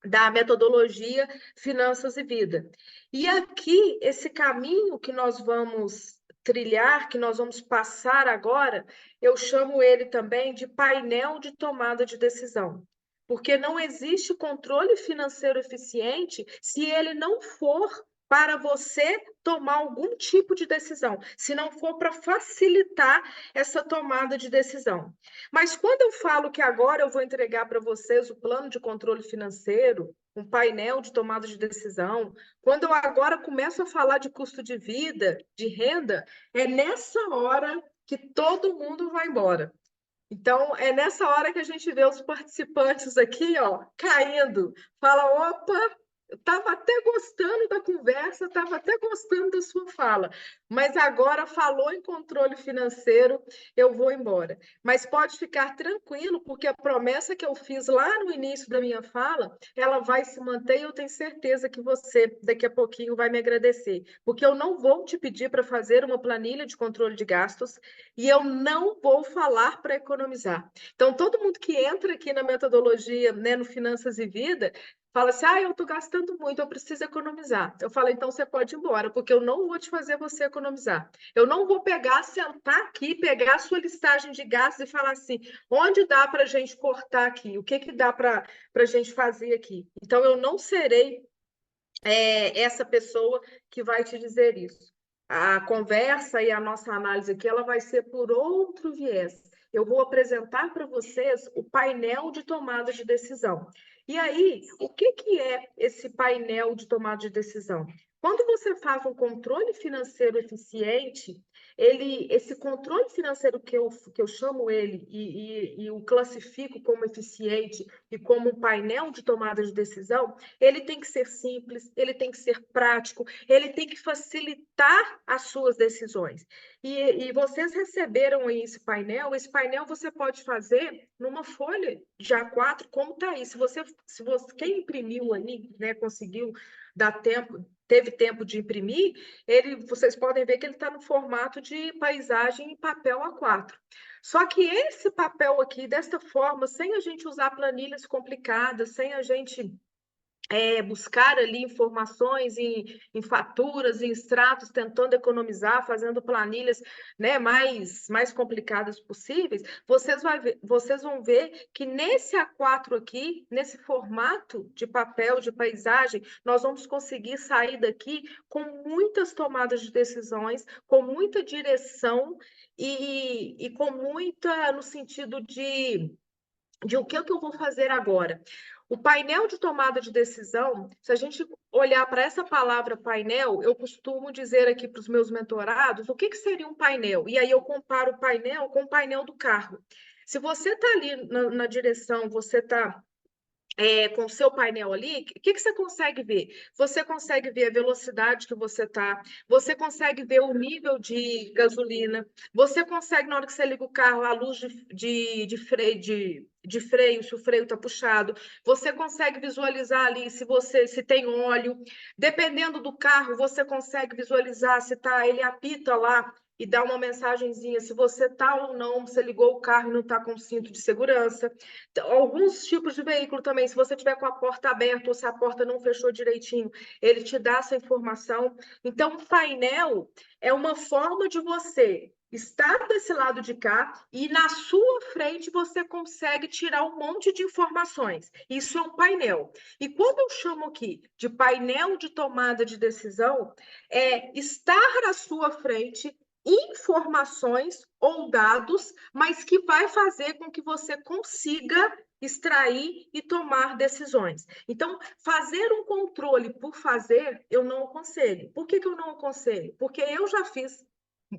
da metodologia Finanças e Vida. E aqui, esse caminho que nós vamos trilhar, que nós vamos passar agora, eu chamo ele também de painel de tomada de decisão. Porque não existe controle financeiro eficiente se ele não for para você tomar algum tipo de decisão, se não for para facilitar essa tomada de decisão. Mas quando eu falo que agora eu vou entregar para vocês o plano de controle financeiro, um painel de tomada de decisão, quando eu agora começo a falar de custo de vida, de renda, é nessa hora que todo mundo vai embora. Então, é nessa hora que a gente vê os participantes aqui, ó, caindo. Fala, opa, estava até gostando da conversa, estava até gostando da sua fala, mas agora falou em controle financeiro, eu vou embora. Mas pode ficar tranquilo, porque a promessa que eu fiz lá no início da minha fala, ela vai se manter e eu tenho certeza que você, daqui a pouquinho, vai me agradecer. Porque eu não vou te pedir para fazer uma planilha de controle de gastos e eu não vou falar para economizar. Então, todo mundo que entra aqui na metodologia, né, no Finanças e Vida, fala assim, eu estou gastando muito, eu preciso economizar. Eu falo, então você pode ir embora, porque eu não vou te fazer você economizar. Eu não vou pegar, sentar aqui, pegar a sua listagem de gastos e falar assim, onde dá para a gente cortar aqui? O que dá para a gente fazer aqui? Então, eu não serei essa pessoa que vai te dizer isso. A conversa e a nossa análise aqui, ela vai ser por outro viés. Eu vou apresentar para vocês o painel de tomada de decisão. E aí, o que é esse painel de tomada de decisão? Quando você faz um controle financeiro eficiente, esse controle financeiro que eu chamo ele e o classifico como eficiente e como um painel de tomada de decisão, ele tem que ser simples, ele tem que ser prático, ele tem que facilitar as suas decisões. E vocês receberam aí esse painel você pode fazer numa folha de A4, como está aí. Quem imprimiu ali, né, conseguiu dar tempo, teve tempo de imprimir, vocês podem ver que ele está no formato de paisagem em papel A4. Só que esse papel aqui, desta forma, sem a gente usar planilhas complicadas, sem a gente buscar ali informações em faturas, em extratos, tentando economizar, fazendo planilhas, né, mais complicadas possíveis, vocês vão ver que nesse A4 aqui, nesse formato de papel, de paisagem, nós vamos conseguir sair daqui com muitas tomadas de decisões, com muita direção e com muita no sentido de o que eu vou fazer agora. O painel de tomada de decisão, se a gente olhar para essa palavra painel, eu costumo dizer aqui para os meus mentorados o que seria um painel. E aí eu comparo o painel com o painel do carro. Se você está ali na direção, você está com o seu painel ali, o que você consegue ver? Você consegue ver a velocidade que você está, você consegue ver o nível de gasolina, você consegue, na hora que você liga o carro, a luz de freio, se o freio está puxado, você consegue visualizar ali se tem óleo. Dependendo do carro, você consegue visualizar se ele apita lá e dá uma mensagenzinha se você está ou não, você ligou o carro e não está com cinto de segurança. Alguns tipos de veículo também, se você tiver com a porta aberta ou se a porta não fechou direitinho, ele te dá essa informação. Então, o painel é uma forma de você estar desse lado de cá e na sua frente você consegue tirar um monte de informações. Isso é um painel. E quando eu chamo aqui de painel de tomada de decisão, é estar à sua frente informações ou dados, mas que vai fazer com que você consiga extrair e tomar decisões. Então, fazer um controle por fazer, eu não aconselho. Por que eu não aconselho? Porque eu já fiz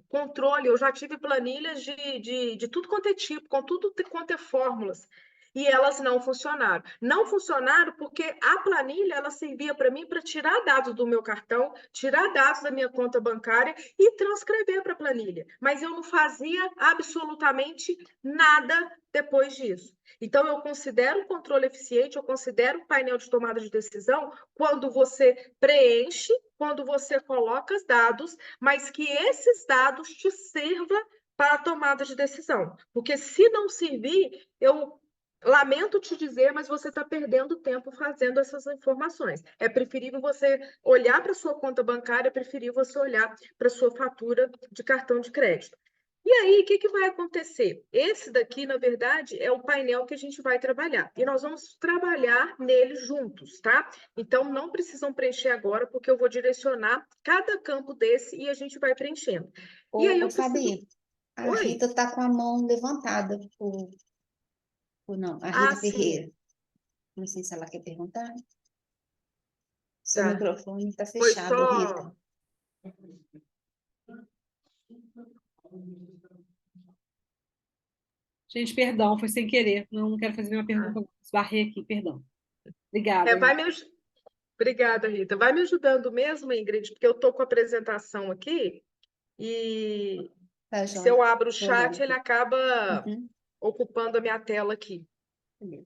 controle, eu já tive planilhas de tudo quanto é tipo, com tudo quanto é fórmulas, e elas não funcionaram. Não funcionaram porque a planilha ela servia para mim para tirar dados do meu cartão, tirar dados da minha conta bancária e transcrever para a planilha. Mas eu não fazia absolutamente nada depois disso. Então, eu considero o controle eficiente, eu considero o painel de tomada de decisão quando você preenche, quando você coloca os dados, mas que esses dados te sirvam para a tomada de decisão. Porque se não servir, eu lamento te dizer, mas você está perdendo tempo fazendo essas informações. É preferível você olhar para a sua conta bancária, é preferível você olhar para a sua fatura de cartão de crédito. E aí, o que vai acontecer? Esse daqui, na verdade, é o painel que a gente vai trabalhar. E nós vamos trabalhar nele juntos, tá? Então, não precisam preencher agora, porque eu vou direcionar cada campo desse e a gente vai preenchendo. E aí, eu preciso... Fabi, a Oi? Rita está com a mão levantada, ou não, a Ah, Rita sim. Ferreira. Não sei se ela quer perguntar. Seu Tá. microfone está Foi fechado, só... Rita. Gente, perdão, foi sem querer. Não quero fazer nenhuma pergunta. Esbarrei aqui, perdão. Obrigada, vai Rita. Obrigada, Rita. Vai me ajudando mesmo, Ingrid, porque eu estou com a apresentação aqui e Tá, se joia. eu abro o Tô olhando chat, ele aqui. acaba Uhum. ocupando a minha tela aqui. Beleza.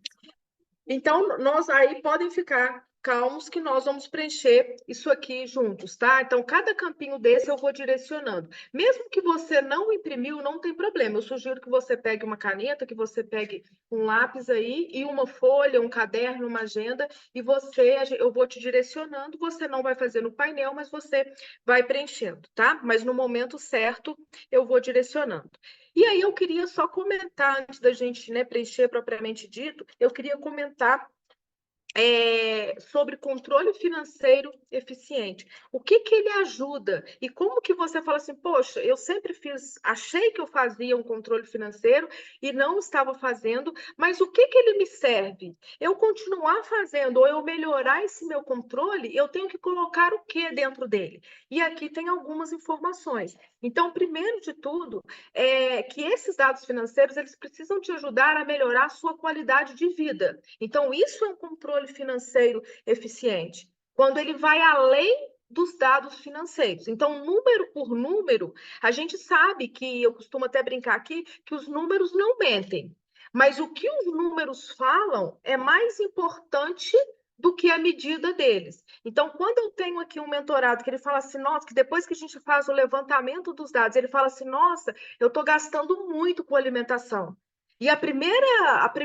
Então, nós aí podem ficar calmos que nós vamos preencher isso aqui juntos, tá? Então, cada campinho desse eu vou direcionando. Mesmo que você não imprimiu, não tem problema. Eu sugiro que você pegue uma caneta, que você pegue um lápis aí e uma folha, um caderno, uma agenda, e eu vou te direcionando. Você não vai fazer no painel, mas você vai preenchendo, tá? Mas no momento certo, eu vou direcionando. E aí eu queria só comentar, antes da gente, né, preencher propriamente dito, eu queria comentar sobre controle financeiro eficiente. O que que ele ajuda? E como que você fala assim, poxa, eu sempre achei que eu fazia um controle financeiro e não estava fazendo, mas o que que ele me serve? Eu continuar fazendo ou eu melhorar esse meu controle, eu tenho que colocar o que dentro dele? E aqui tem algumas informações. Então, primeiro de tudo, que esses dados financeiros, eles precisam te ajudar a melhorar a sua qualidade de vida. Então, isso é um controle financeiro eficiente, quando ele vai além dos dados financeiros. Então, número por número, a gente sabe que, eu costumo até brincar aqui, que os números não mentem. Mas o que os números falam é mais importante do que a medida deles. Então, quando eu tenho aqui um mentorado que ele fala assim, nossa, que depois que a gente faz o levantamento dos dados, ele fala assim, nossa, eu estou gastando muito com alimentação. E a primeira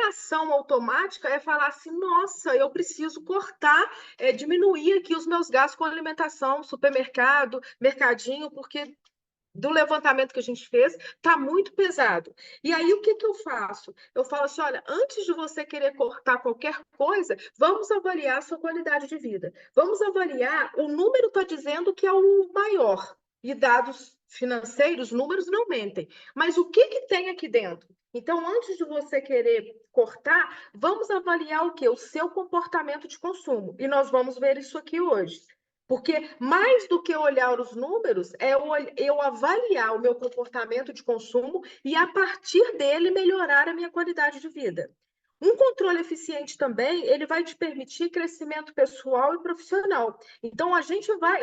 ação automática é falar assim, nossa, eu preciso cortar, diminuir aqui os meus gastos com alimentação, supermercado, mercadinho, porque do levantamento que a gente fez, está muito pesado. E aí, o que que eu faço? Eu falo assim, olha, antes de você querer cortar qualquer coisa, vamos avaliar a sua qualidade de vida. Vamos avaliar, o número está dizendo que é o maior, e dados financeiros, números não mentem. Mas o que que tem aqui dentro? Então, antes de você querer cortar, vamos avaliar o quê? O seu comportamento de consumo. E nós vamos ver isso aqui hoje. Porque mais do que olhar os números, é eu avaliar o meu comportamento de consumo e, a partir dele, melhorar a minha qualidade de vida. Um controle eficiente também, ele vai te permitir crescimento pessoal e profissional. Então,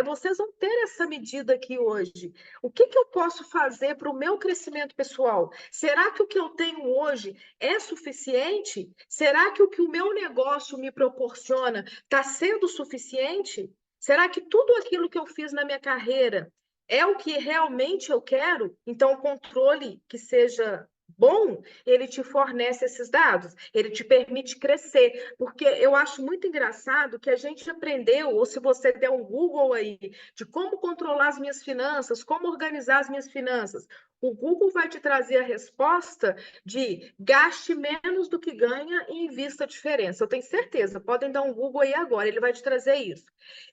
vocês vão ter essa medida aqui hoje. O que que eu posso fazer para o meu crescimento pessoal? Será que o que eu tenho hoje é suficiente? Será que o meu negócio me proporciona está sendo suficiente? Será que tudo aquilo que eu fiz na minha carreira é o que realmente eu quero? Então, o controle que seja bom, ele te fornece esses dados, ele te permite crescer, porque eu acho muito engraçado que a gente aprendeu, ou se você der um Google aí, de como controlar as minhas finanças, como organizar as minhas finanças, o Google vai te trazer a resposta de gaste menos do que ganha e invista a diferença. Eu tenho certeza, podem dar um Google aí agora, ele vai te trazer isso.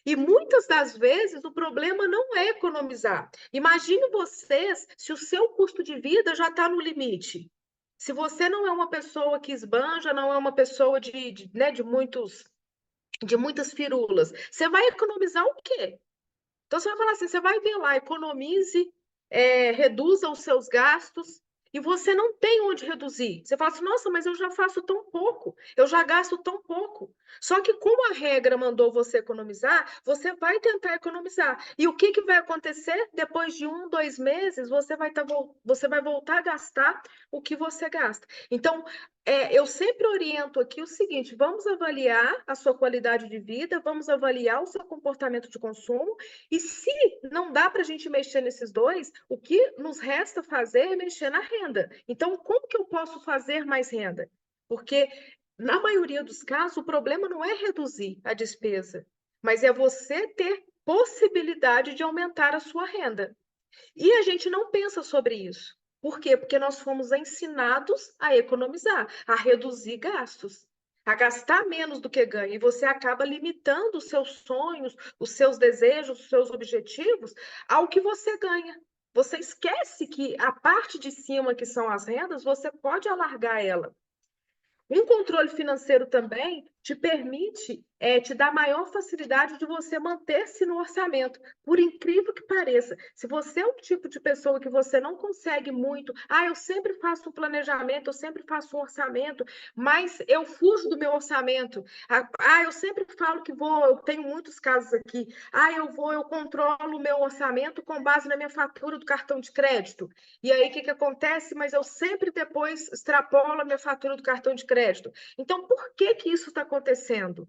E muitas das vezes o problema não é economizar. Imagine vocês se o seu custo de vida já está no limite. Se você não é uma pessoa que esbanja, não é uma pessoa de muitas firulas, você vai economizar o quê? Então, você vai falar assim, você vai ver lá, economize, reduza os seus gastos, e você não tem onde reduzir. Você fala assim, nossa, mas eu já faço tão pouco, eu já gasto tão pouco. Só que como a regra mandou você economizar, você vai tentar economizar. E o que que vai acontecer? Depois de 1, 2 meses, você vai voltar a gastar o que você gasta. Então, eu sempre oriento aqui o seguinte, vamos avaliar a sua qualidade de vida, vamos avaliar o seu comportamento de consumo, e se não dá para a gente mexer nesses dois, o que nos resta fazer é mexer na renda. Então, como que eu posso fazer mais renda? Porque, na maioria dos casos, o problema não é reduzir a despesa, mas é você ter possibilidade de aumentar a sua renda. E a gente não pensa sobre isso. Por quê? Porque nós fomos ensinados a economizar, a reduzir gastos, a gastar menos do que ganha. E você acaba limitando os seus sonhos, os seus desejos, os seus objetivos ao que você ganha. Você esquece que a parte de cima, que são as rendas, você pode alargar ela. Um controle financeiro também te permite, te dar maior facilidade de você manter-se no orçamento, por incrível que pareça. Se você é um tipo de pessoa que você não consegue muito, eu sempre faço um planejamento, eu sempre faço um orçamento, mas eu fujo do meu orçamento. Eu sempre falo que eu tenho muitos casos aqui. Eu controlo o meu orçamento com base na minha fatura do cartão de crédito. E aí, o que acontece? Mas eu sempre depois extrapolo a minha fatura do cartão de crédito. Então, por que que isso está acontecendo?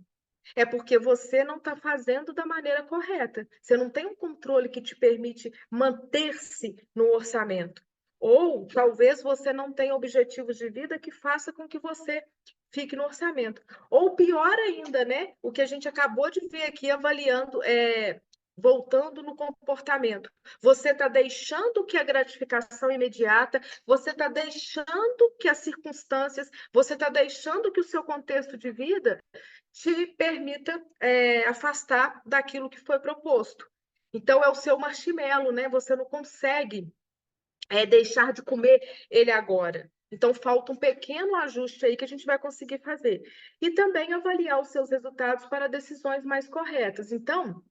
É porque você não está fazendo da maneira correta. Você não tem um controle que te permite manter-se no orçamento. Ou talvez você não tenha objetivos de vida que faça com que você fique no orçamento. Ou pior ainda, né? O que a gente acabou de ver aqui avaliando, voltando no comportamento. Você está deixando que a gratificação imediata, você está deixando que as circunstâncias, você está deixando que o seu contexto de vida te permita afastar daquilo que foi proposto. Então, é o seu marshmallow, né? Você não consegue deixar de comer ele agora. Então, falta um pequeno ajuste aí que a gente vai conseguir fazer. E também avaliar os seus resultados para decisões mais corretas. Então,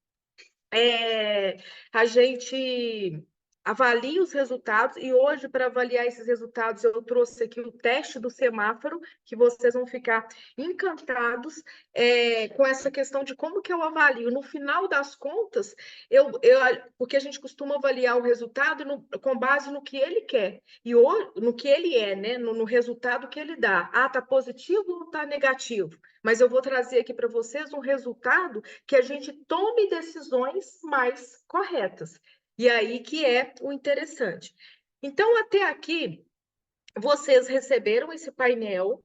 a gente avalia os resultados, e hoje, para avaliar esses resultados, eu trouxe aqui o teste do semáforo, que vocês vão ficar encantados com essa questão de como que eu avalio. No final das contas, porque a gente costuma avaliar o resultado com base no que ele quer, e no que ele é, né? No resultado que ele dá. Ah, está positivo ou está negativo? Mas eu vou trazer aqui para vocês um resultado que a gente tome decisões mais corretas. E aí que é o interessante. Então, até aqui, vocês receberam esse painel.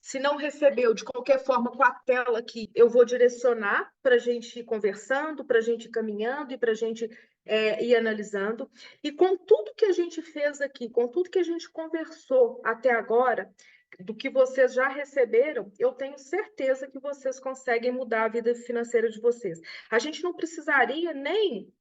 Se não recebeu, de qualquer forma, com a tela aqui, eu vou direcionar para a gente ir conversando, para a gente ir caminhando e para a gente ir analisando. E com tudo que a gente fez aqui, com tudo que a gente conversou até agora, do que vocês já receberam, eu tenho certeza que vocês conseguem mudar a vida financeira de vocês. A gente não precisaria nem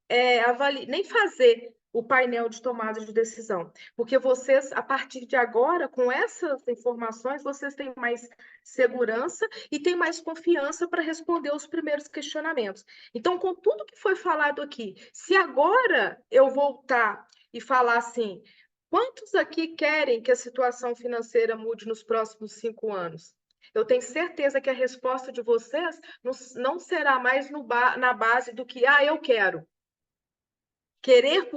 fazer o painel de tomada de decisão, porque vocês, a partir de agora, com essas informações, vocês têm mais segurança e têm mais confiança para responder os primeiros questionamentos. Então, com tudo que foi falado aqui, se agora eu voltar e falar assim, quantos aqui querem que a situação financeira mude nos próximos 5 anos? Eu tenho certeza que a resposta de vocês não será mais na base do que, eu quero. Querer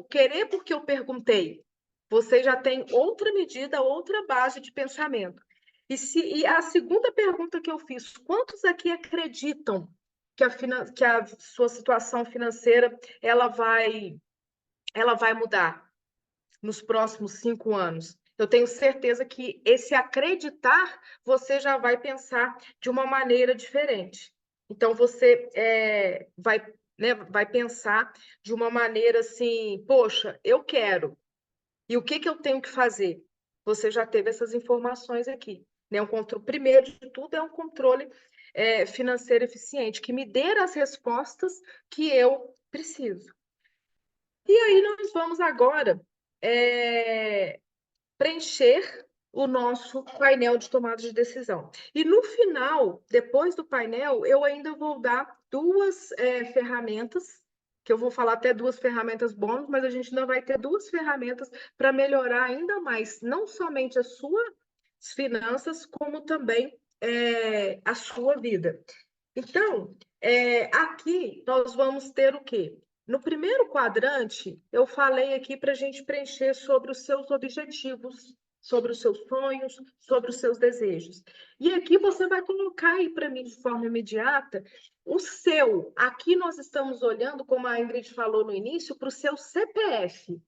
querer porque eu perguntei. Você já tem outra medida, outra base de pensamento. E a segunda pergunta que eu fiz, quantos aqui acreditam que a sua situação financeira ela vai mudar nos próximos 5 anos? Eu tenho certeza que esse acreditar, você já vai pensar de uma maneira diferente. Então, você vai pensar de uma maneira assim, poxa, eu quero. E o que que eu tenho que fazer? Você já teve essas informações aqui. Né? Primeiro de tudo, é um controle financeiro eficiente, que me dê as respostas que eu preciso. E aí nós vamos agora preencher o nosso painel de tomada de decisão. E no final, depois do painel, eu ainda vou dar duas ferramentas, que eu vou falar até duas ferramentas bônus, mas a gente ainda vai ter duas ferramentas para melhorar ainda mais, não somente as suas finanças, como também a sua vida. Então, aqui nós vamos ter o quê? No primeiro quadrante, eu falei aqui para a gente preencher sobre os seus objetivos, sobre os seus sonhos, sobre os seus desejos. E aqui você vai colocar aí para mim de forma imediata o seu. Aqui nós estamos olhando, como a Ingrid falou no início, para o seu CPF.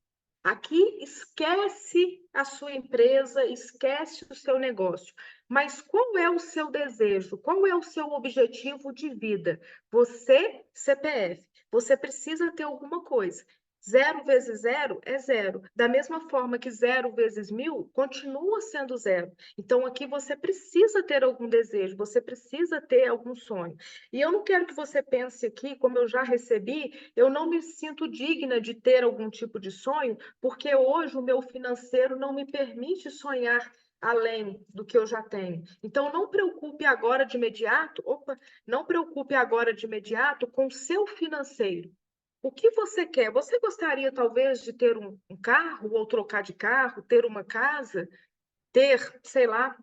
Aqui esquece a sua empresa, esquece o seu negócio. Mas qual é o seu desejo? Qual é o seu objetivo de vida? Você, CPF, você precisa ter alguma coisa. 0 vezes 0 é 0. Da mesma forma que 0 vezes 1000 continua sendo 0. Então, aqui você precisa ter algum desejo, você precisa ter algum sonho. E eu não quero que você pense aqui, como eu já recebi, eu não me sinto digna de ter algum tipo de sonho, porque hoje o meu financeiro não me permite sonhar além do que eu já tenho. Então, não preocupe agora de imediato, não preocupe agora de imediato com o seu financeiro. O que você quer? Você gostaria, talvez, de ter um carro, ou trocar de carro, ter uma casa, ter, sei lá,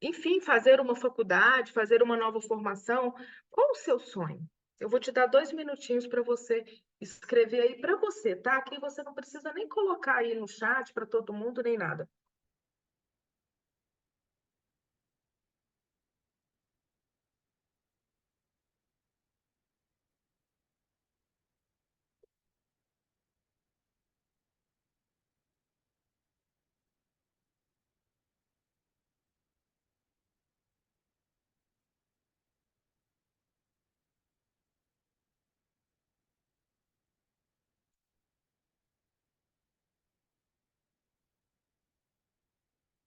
enfim, fazer uma faculdade, fazer uma nova formação? Qual o seu sonho? Eu vou te dar 2 minutinhos para você escrever aí para você, tá? Aqui você não precisa nem colocar aí no chat para todo mundo, nem nada.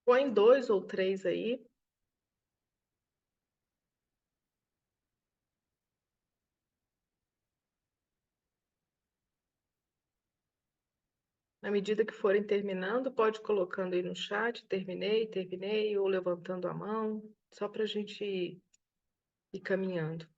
Põe 2 ou 3 aí. Na medida que forem terminando, pode ir colocando aí no chat, terminei, ou levantando a mão, só para a gente ir caminhando.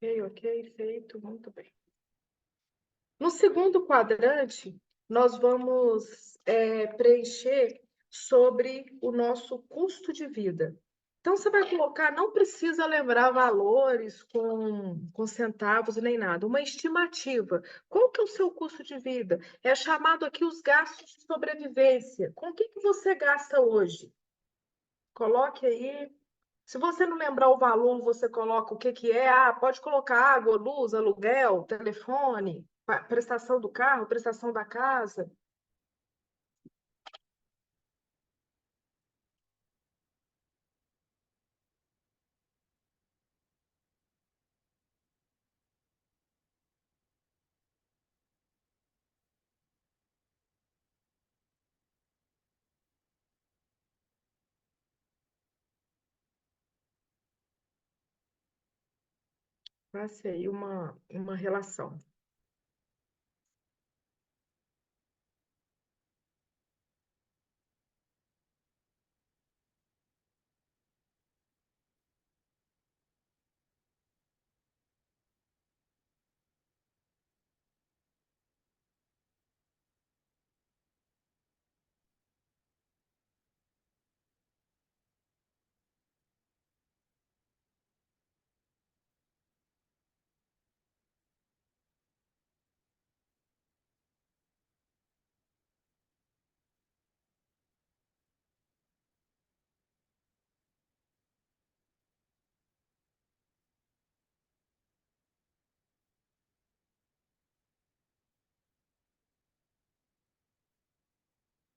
Ok, feito, muito bem. No segundo quadrante, nós vamos preencher sobre o nosso custo de vida. Então, você vai colocar, não precisa lembrar valores com centavos nem nada, uma estimativa. Qual que é o seu custo de vida? É chamado aqui os gastos de sobrevivência. Com o que você gasta hoje? Coloque aí. Se você não lembrar o valor, você coloca o que que é. Ah, pode colocar água, luz, aluguel, telefone, prestação do carro, prestação da casa. Faça aí uma relação.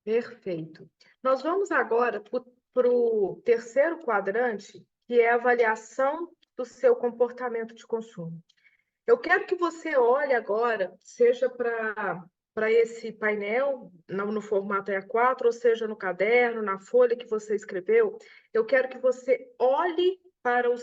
Perfeito. Nós vamos agora para o terceiro quadrante, que é a avaliação do seu comportamento de consumo. Eu quero que você olhe agora, seja para esse painel, no formato A4, ou seja no caderno, na folha que você escreveu, eu quero que você olhe para os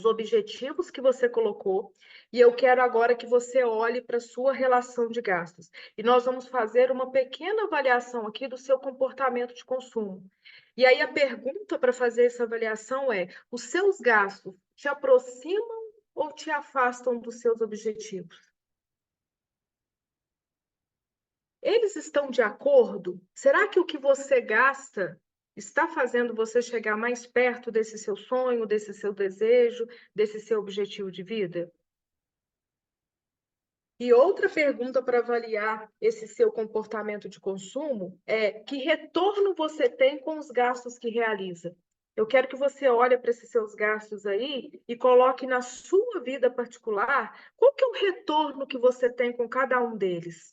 objetivos que você colocou, e eu quero agora que você olhe para a sua relação de gastos. E nós vamos fazer uma pequena avaliação aqui do seu comportamento de consumo. E aí a pergunta para fazer essa avaliação é: os seus gastos te aproximam ou te afastam dos seus objetivos? Eles estão de acordo? Será que o que você gasta está fazendo você chegar mais perto desse seu sonho, desse seu desejo, desse seu objetivo de vida? E outra pergunta para avaliar esse seu comportamento de consumo é: que retorno você tem com os gastos que realiza? Eu quero que você olhe para esses seus gastos aí e coloque na sua vida particular qual que é o retorno que você tem com cada um deles.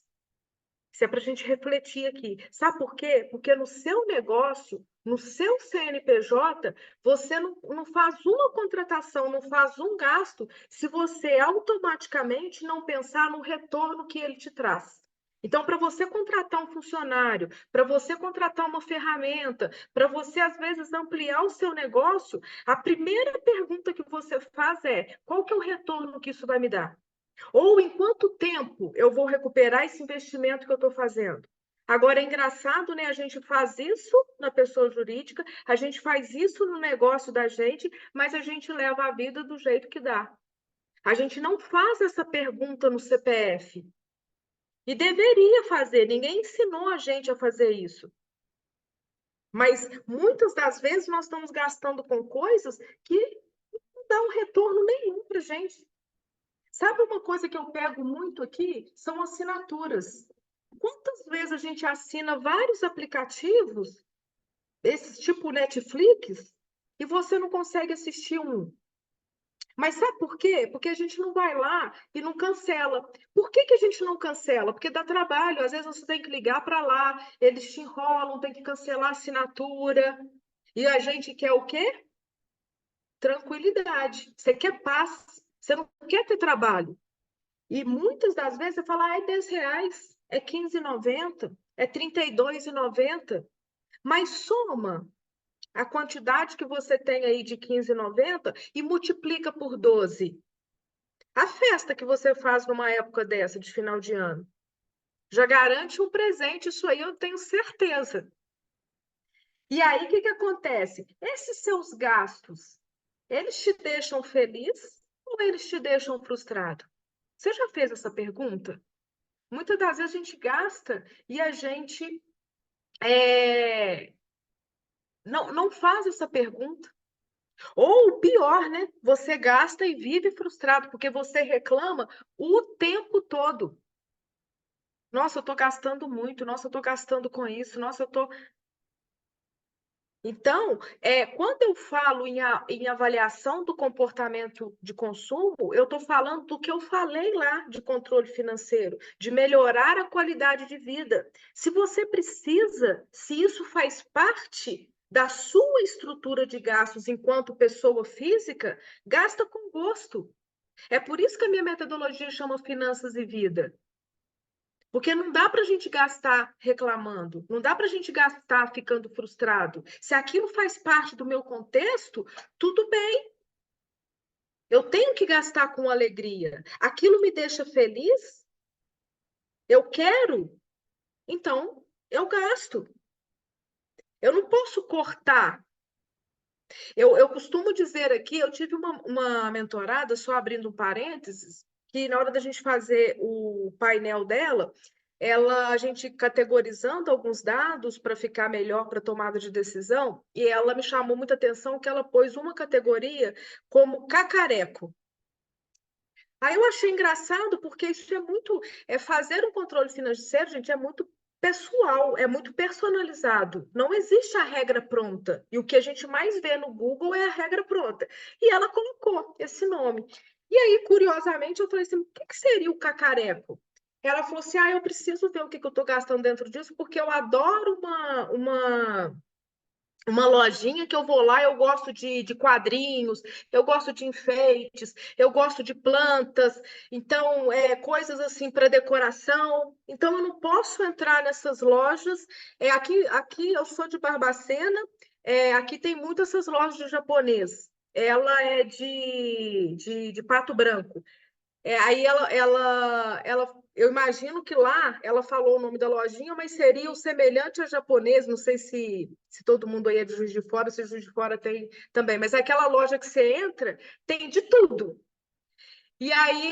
Isso é para a gente refletir aqui. Sabe por quê? Porque no seu negócio, no seu CNPJ, você não faz uma contratação, não faz um gasto, se você automaticamente não pensar no retorno que ele te traz. Então, para você contratar um funcionário, para você contratar uma ferramenta, para você, às vezes, ampliar o seu negócio, a primeira pergunta que você faz é: qual que é o retorno que isso vai me dar? Ou em quanto tempo eu vou recuperar esse investimento que eu estou fazendo? Agora, é engraçado, né? A gente faz isso na pessoa jurídica, a gente faz isso no negócio da gente, mas a gente leva a vida do jeito que dá. A gente não faz essa pergunta no CPF. E deveria fazer, ninguém ensinou a gente a fazer isso. Mas muitas das vezes nós estamos gastando com coisas que não dão um retorno nenhum para a gente. Sabe uma coisa que eu pego muito aqui? São assinaturas. Quantas vezes a gente assina vários aplicativos, esses tipo Netflix, e você não consegue assistir um? Mas sabe por quê? Porque a gente não vai lá e não cancela. Por que que a gente não cancela? Porque dá trabalho. Às vezes você tem que ligar para lá, eles te enrolam, tem que cancelar a assinatura. E a gente quer o quê? Tranquilidade. Você quer paz. Você não quer ter trabalho. E muitas das vezes você fala, é R$ 10, é R$ 15,90, é R$ 32,90. Mas soma a quantidade que você tem aí de R$ 15,90 e multiplica por 12. A festa que você faz numa época dessa, de final de ano, já garante um presente, isso aí eu tenho certeza. E aí, o que que acontece? Esses seus gastos, eles te deixam feliz ou eles te deixam frustrado? Você já fez essa pergunta? Muitas das vezes a gente gasta e a gente não faz essa pergunta. Ou o pior, né? Você gasta e vive frustrado, porque você reclama o tempo todo. Nossa, eu estou gastando muito, nossa, eu estou gastando com isso, nossa, eu estou. Então, quando eu falo em avaliação do comportamento de consumo, eu estou falando do que eu falei lá de controle financeiro, de melhorar a qualidade de vida. Se você precisa, se isso faz parte da sua estrutura de gastos enquanto pessoa física, gasta com gosto. É por isso que a minha metodologia chama Finanças e Vida. Porque não dá para a gente gastar reclamando, não dá para a gente gastar ficando frustrado. Se aquilo faz parte do meu contexto, tudo bem. Eu tenho que gastar com alegria. Aquilo me deixa feliz? Eu quero? Então, eu gasto. Eu não posso cortar. Eu costumo dizer aqui, eu tive uma mentorada, só abrindo um parênteses, que na hora da gente fazer o painel dela, a gente categorizando alguns dados para ficar melhor para tomada de decisão, e ela me chamou muita atenção que ela pôs uma categoria como cacareco. Aí eu achei engraçado, porque isso fazer um controle financeiro, gente, é muito pessoal, é muito personalizado. Não existe a regra pronta. E o que a gente mais vê no Google é a regra pronta. E ela colocou esse nome. E aí, curiosamente, eu falei assim: o que seria o cacareco? Ela falou assim: eu preciso ver o que eu estou gastando dentro disso, porque eu adoro uma lojinha que eu vou lá, eu gosto de quadrinhos, eu gosto de enfeites, eu gosto de plantas, então, coisas assim para decoração. Então, eu não posso entrar nessas lojas. Aqui eu sou de Barbacena, aqui tem muitas essas lojas de japonês. Ela é de Pato Branco. Aí eu imagino que lá ela falou o nome da lojinha, mas seria o semelhante a japonês. Não sei se todo mundo aí é de Juiz de Fora, se Juiz de Fora tem também, mas é aquela loja que você entra, tem de tudo. E aí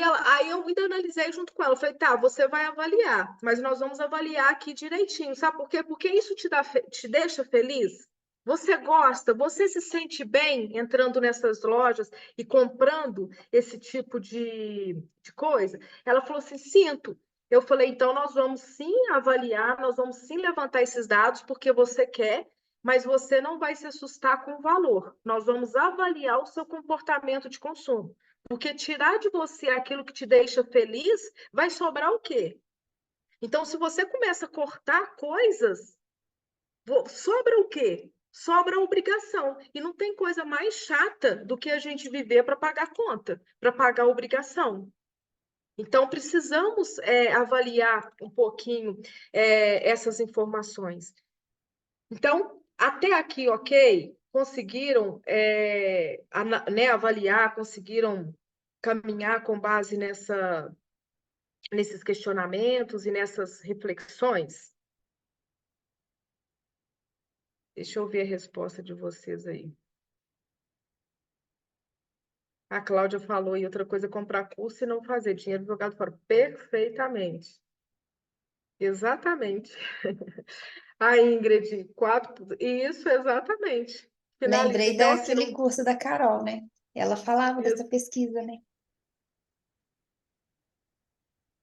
eu ainda analisei junto com ela. Eu falei, tá, você vai avaliar, mas nós vamos avaliar aqui direitinho. Sabe por quê? Porque isso te deixa feliz? Você gosta? Você se sente bem entrando nessas lojas e comprando esse tipo de coisa? Ela falou assim, sinto. Eu falei, então nós vamos sim avaliar, nós vamos sim levantar esses dados, porque você quer, mas você não vai se assustar com o valor. Nós vamos avaliar o seu comportamento de consumo. Porque tirar de você aquilo que te deixa feliz, vai sobrar o quê? Então, se você começa a cortar coisas, sobra o quê? Sobra a obrigação. E não tem coisa mais chata do que a gente viver para pagar conta, para pagar a obrigação. Então, precisamos avaliar um pouquinho essas informações. Então, até aqui, ok? Conseguiram avaliar, conseguiram caminhar com base nesses questionamentos e nessas reflexões? Deixa eu ver a resposta de vocês aí. A Cláudia falou, e outra coisa é comprar curso e não fazer dinheiro jogado fora. Perfeitamente. Exatamente. A Ingrid, 4. Isso, exatamente. Finaliza. Lembrei Então, assim, daquele não. curso da Carol, né? Ela falava dessa Isso. pesquisa, né?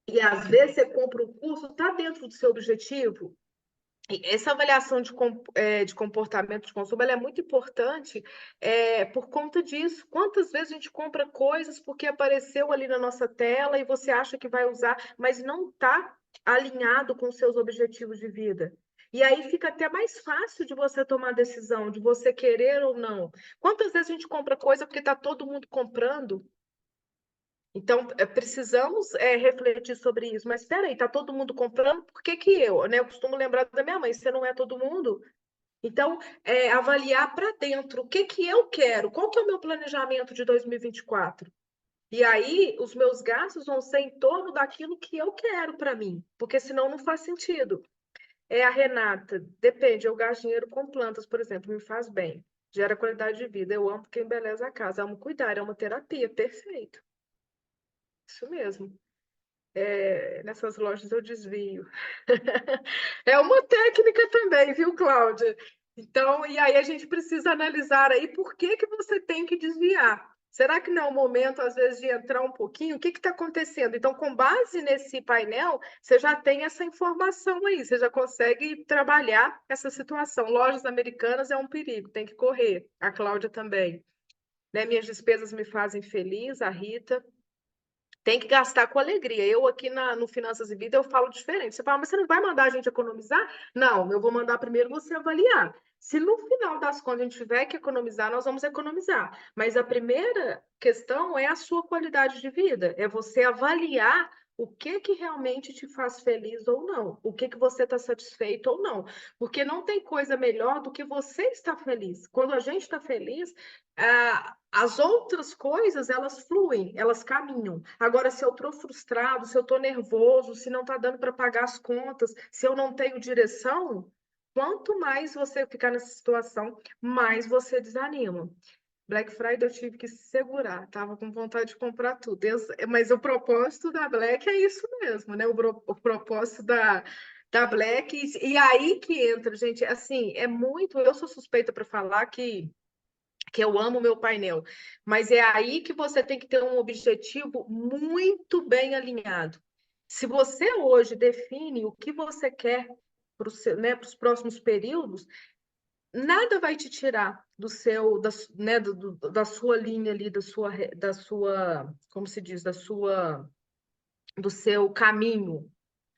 E às vezes você compra um curso, está dentro do seu objetivo. E essa avaliação de comportamento de consumo ela é muito importante por conta disso. Quantas vezes a gente compra coisas porque apareceu ali na nossa tela e você acha que vai usar, mas não está alinhado com os seus objetivos de vida. E aí fica até mais fácil de você tomar a decisão, de você querer ou não. Quantas vezes a gente compra coisa porque está todo mundo comprando? Então, precisamos refletir sobre isso. Mas espera aí, está todo mundo comprando, por que que eu? Né? Eu costumo lembrar da minha mãe, você não é todo mundo. Então, avaliar para dentro, o que que eu quero, qual que é o meu planejamento de 2024? E aí, os meus gastos vão ser em torno daquilo que eu quero para mim, porque senão não faz sentido. A Renata, depende, eu gasto dinheiro com plantas, por exemplo, me faz bem, gera qualidade de vida, eu amo quem embeleza a casa, amo cuidar, é uma terapia, perfeito. Isso mesmo. Nessas lojas eu desvio. É uma técnica também, viu, Cláudia? Então, e aí a gente precisa analisar aí por que que você tem que desviar. Será que não é o momento, às vezes, de entrar um pouquinho? O que está acontecendo? Então, com base nesse painel, você já tem essa informação aí, você já consegue trabalhar essa situação. Lojas americanas é um perigo, tem que correr. A Cláudia também. Né? Minhas despesas me fazem feliz, a Rita. Tem que gastar com alegria. Eu aqui no Finanças e Vida eu falo diferente. Você fala, mas você não vai mandar a gente economizar? Não, eu vou mandar primeiro você avaliar. Se no final das contas a gente tiver que economizar, nós vamos economizar. Mas a primeira questão é a sua qualidade de vida, é você avaliar o que que realmente te faz feliz ou não, o que que você está satisfeito ou não, porque não tem coisa melhor do que você estar feliz. Quando a gente está feliz, as outras coisas, elas fluem, elas caminham. Agora, se eu estou frustrado, se eu estou nervoso, se não está dando para pagar as contas, se eu não tenho direção, quanto mais você ficar nessa situação, mais você desanima. Black Friday eu tive que segurar, estava com vontade de comprar tudo. Mas o propósito da Black é isso mesmo, né? O propósito da Black. E aí que entra, gente, assim, é muito. Eu sou suspeita para falar que eu amo o meu painel, mas é aí que você tem que ter um objetivo muito bem alinhado. Se você hoje define o que você quer para os próximos períodos, nada vai te tirar do seu, da sua linha ali, da sua, como se diz, do seu caminho.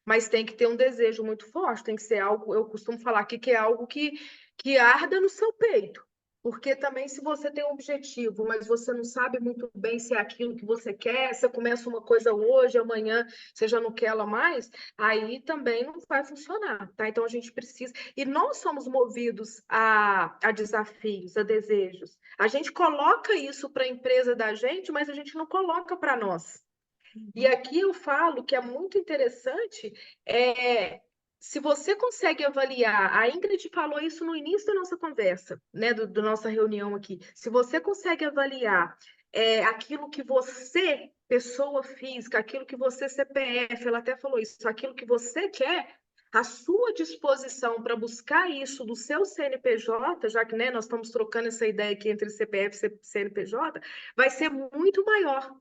Mas tem que ter um desejo muito forte, tem que ser algo, eu costumo falar aqui que é algo que arda no seu peito. Porque também, se você tem um objetivo, mas você não sabe muito bem se é aquilo que você quer, você começa uma coisa hoje, amanhã você já não quer ela mais, aí também não vai funcionar, tá? Então a gente precisa. E nós somos movidos a desafios, a desejos. A gente coloca isso para a empresa da gente, mas a gente não coloca para nós. E aqui eu falo que é muito interessante, se você consegue avaliar, a Ingrid falou isso no início da nossa conversa, né, do nossa reunião aqui. Se você consegue avaliar aquilo que você, pessoa física, aquilo que você, CPF, ela até falou isso, aquilo que você quer, a sua disposição para buscar isso do seu CNPJ, já que né, nós estamos trocando essa ideia aqui entre CPF e CNPJ, vai ser muito maior.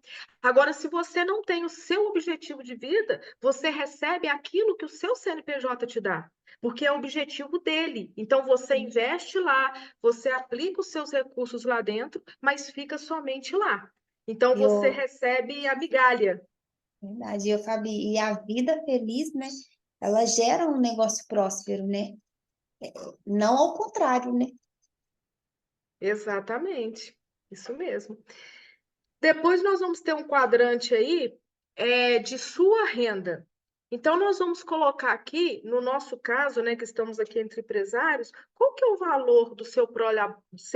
Agora, se você não tem o seu objetivo de vida, você recebe aquilo que o seu CNPJ te dá, porque é o objetivo dele. Então, você investe lá, você aplica os seus recursos lá dentro, mas fica somente lá. Então, você Eu, recebe a migalha. verdade, eu, Fabi, e a vida feliz, né? Ela gera um negócio próspero, né? Não ao contrário, né? Exatamente, isso mesmo. Depois nós vamos ter um quadrante aí de sua renda. Então, nós vamos colocar aqui, no nosso caso, né, que estamos aqui entre empresários, qual que é o valor do seu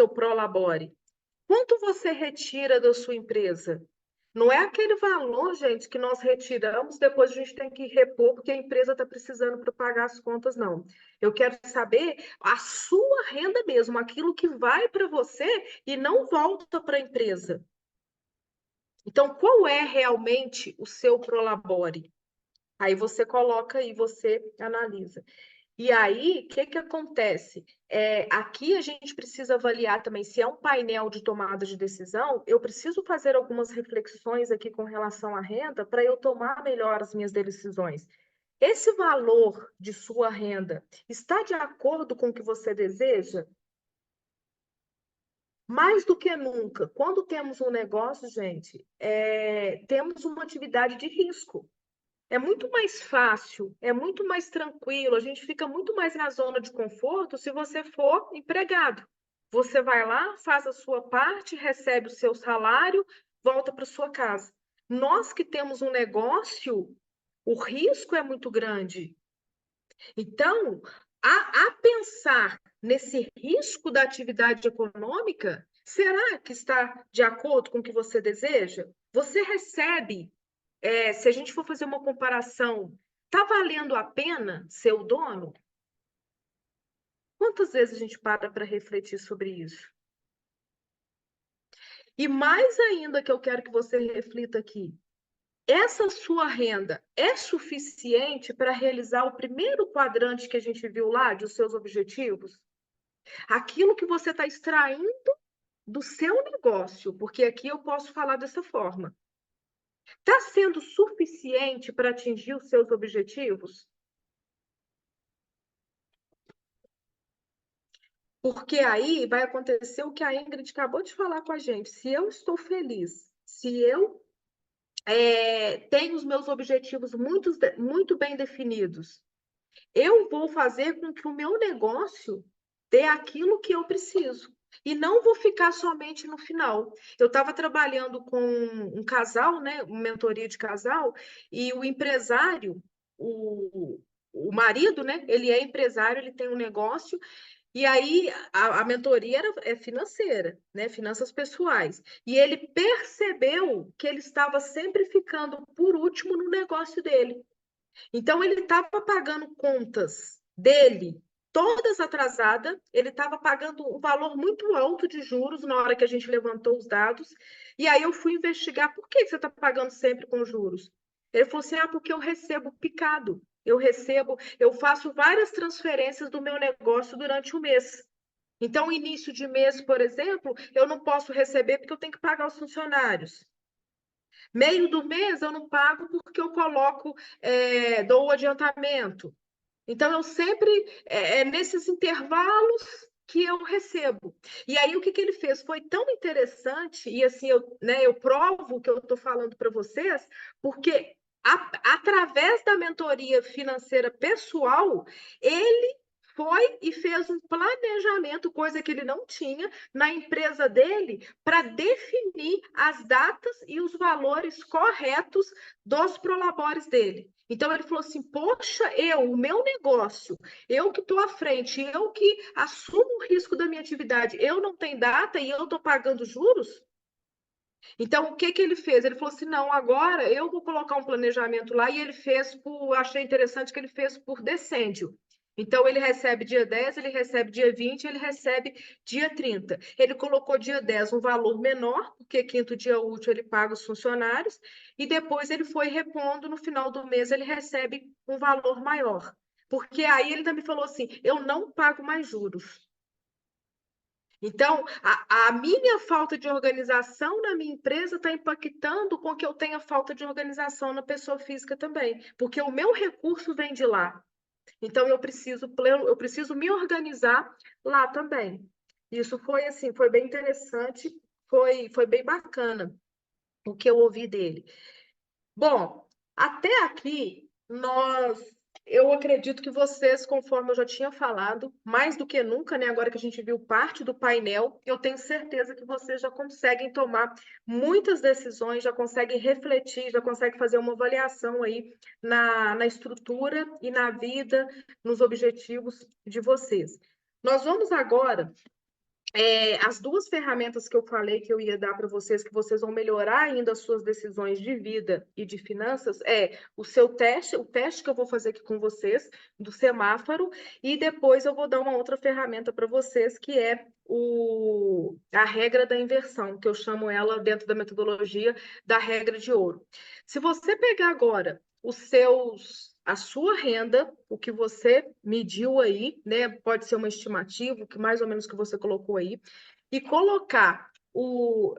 Prolabore? Quanto você retira da sua empresa? Não é aquele valor, gente, que nós retiramos, depois a gente tem que repor porque a empresa está precisando para pagar as contas, não. Eu quero saber a sua renda mesmo, aquilo que vai para você e não volta para a empresa. Então, qual é realmente o seu prolabore? Aí você coloca e você analisa. E aí, o que que acontece? Aqui a gente precisa avaliar também, se é um painel de tomada de decisão, eu preciso fazer algumas reflexões aqui com relação à renda para eu tomar melhor as minhas decisões. Esse valor de sua renda está de acordo com o que você deseja? Mais do que nunca, quando temos um negócio, gente, temos uma atividade de risco. É muito mais fácil, é muito mais tranquilo, a gente fica muito mais na zona de conforto se você for empregado. Você vai lá, faz a sua parte, recebe o seu salário, volta para sua casa. Nós que temos um negócio, o risco é muito grande. Então, a pensar nesse risco da atividade econômica, será que está de acordo com o que você deseja? Você recebe se a gente for fazer uma comparação, está valendo a pena ser o dono? Quantas vezes a gente para refletir sobre isso? E mais ainda que eu quero que você reflita aqui, essa sua renda é suficiente para realizar o primeiro quadrante que a gente viu lá, de os seus objetivos? Aquilo que você está extraindo do seu negócio, porque aqui eu posso falar dessa forma. Está sendo suficiente para atingir os seus objetivos? Porque aí vai acontecer o que a Ingrid acabou de falar com a gente. Se eu estou feliz, se eu tenho os meus objetivos muito bem definidos, eu vou fazer com que o meu negócio dê aquilo que eu preciso. E não vou ficar somente no final. Eu estava trabalhando com um casal, né, uma mentoria de casal, e o empresário, o marido, né, ele é empresário, ele tem um negócio, e aí a mentoria é financeira, né? Finanças pessoais. E ele percebeu que ele estava sempre ficando por último no negócio dele. Então ele estava pagando contas dele todas atrasadas, ele estava pagando um valor muito alto de juros na hora que a gente levantou os dados. E aí eu fui investigar por que você está pagando sempre com juros. Ele falou assim: porque eu recebo picado. Eu faço várias transferências do meu negócio durante o mês. Então, início de mês, por exemplo, eu não posso receber porque eu tenho que pagar os funcionários. Meio do mês eu não pago porque eu dou o adiantamento. Então, eu sempre, nesses intervalos que eu recebo. E aí, o que ele fez? Foi tão interessante, e assim, eu provo o que eu estou falando para vocês, porque através da mentoria financeira pessoal, ele foi e fez um planejamento, coisa que ele não tinha, na empresa dele, para definir as datas e os valores corretos dos prolabores dele. Então ele falou assim: poxa, o meu negócio, eu que estou à frente, eu que assumo o risco da minha atividade, eu não tenho data e eu estou pagando juros? Então, o que ele fez? Ele falou assim: não, agora eu vou colocar um planejamento lá, e ele fez achei interessante que ele fez por decêndio. Então, ele recebe dia 10, ele recebe dia 20, ele recebe dia 30. Ele colocou dia 10 um valor menor, porque quinto dia útil ele paga os funcionários, e depois ele foi repondo, no final do mês ele recebe um valor maior. Porque aí ele também falou assim: eu não pago mais juros. Então, a minha falta de organização na minha empresa está impactando com que eu tenha falta de organização na pessoa física também, porque o meu recurso vem de lá. Então, eu preciso me organizar lá também. Isso foi assim, foi bem interessante, foi bem bacana o que eu ouvi dele. Bom, até aqui eu acredito que vocês, conforme eu já tinha falado, mais do que nunca, né, agora que a gente viu parte do painel, eu tenho certeza que vocês já conseguem tomar muitas decisões, já conseguem refletir, já conseguem fazer uma avaliação aí na estrutura e na vida, nos objetivos de vocês. Nós vamos agora as duas ferramentas que eu falei que eu ia dar para vocês, que vocês vão melhorar ainda as suas decisões de vida e de finanças, o teste que eu vou fazer aqui com vocês, do semáforo, e depois eu vou dar uma outra ferramenta para vocês, que é a regra da inversão, que eu chamo ela, dentro da metodologia, da regra de ouro. Se você pegar agora a sua renda, o que você mediu aí, né? Pode ser uma estimativa, que mais ou menos que você colocou aí, e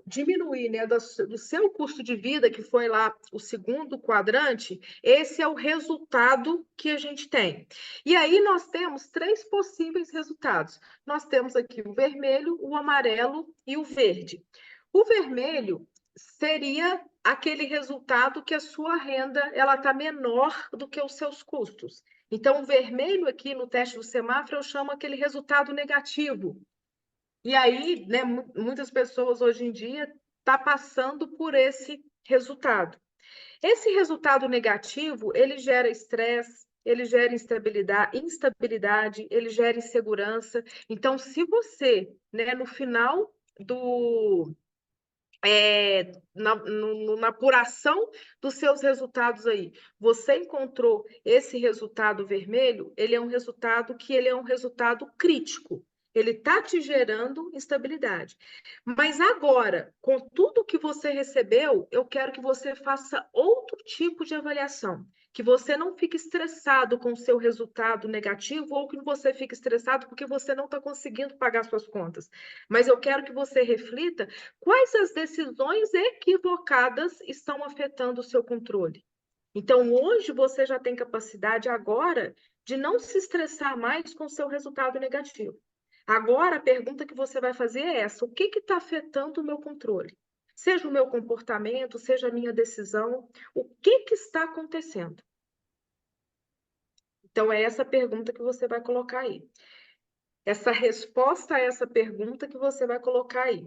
diminuir, né, do seu custo de vida, que foi lá o segundo quadrante, esse é o resultado que a gente tem. E aí nós temos 3 possíveis resultados. Nós temos aqui o vermelho, o amarelo e o verde. O vermelho seria aquele resultado que a sua renda ela está menor do que os seus custos. Então, o vermelho aqui no teste do semáforo eu chamo aquele resultado negativo. E aí, né, muitas pessoas hoje em dia estão passando por esse resultado. Esse resultado negativo, ele gera estresse, ele gera instabilidade, ele gera insegurança. Então, se você, né, no final na apuração dos seus resultados aí, você encontrou esse resultado vermelho, ele é um resultado crítico. Ele está te gerando instabilidade. Mas agora, com tudo que você recebeu, eu quero que você faça outro tipo de avaliação. Que você não fique estressado com o seu resultado negativo ou que você fique estressado porque você não está conseguindo pagar suas contas. Mas eu quero que você reflita quais as decisões equivocadas estão afetando o seu controle. Então, hoje você já tem capacidade agora de não se estressar mais com o seu resultado negativo. Agora, a pergunta que você vai fazer é essa: o que está afetando o meu controle? Seja o meu comportamento, seja a minha decisão, o que está acontecendo? Então, é essa pergunta que você vai colocar aí. Essa resposta a essa pergunta que você vai colocar aí.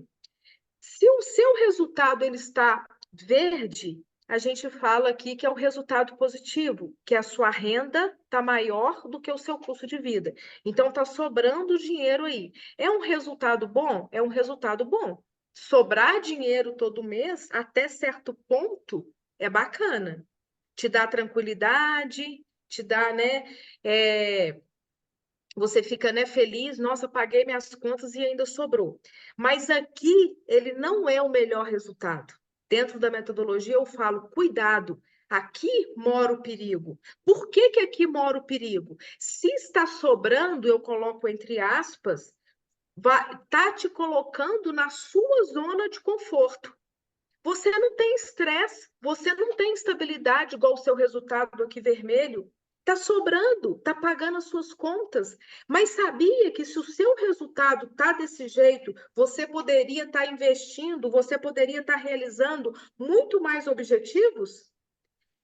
Se o seu resultado ele está verde, a gente fala aqui que é um resultado positivo, que a sua renda está maior do que o seu custo de vida. Então, está sobrando dinheiro aí. É um resultado bom? É um resultado bom. Sobrar dinheiro todo mês, até certo ponto, é bacana. Te dá tranquilidade, te dá, né? Você fica, né, feliz, nossa, paguei minhas contas e ainda sobrou. Mas aqui ele não é o melhor resultado. Dentro da metodologia eu falo, cuidado, aqui mora o perigo. Por que que aqui mora o perigo? Se está sobrando, eu coloco entre aspas, está te colocando na sua zona de conforto. Você não tem estresse, você não tem instabilidade igual o seu resultado aqui vermelho. Está sobrando, está pagando as suas contas. Mas sabia que se o seu resultado está desse jeito, você poderia estar investindo, você poderia estar realizando muito mais objetivos?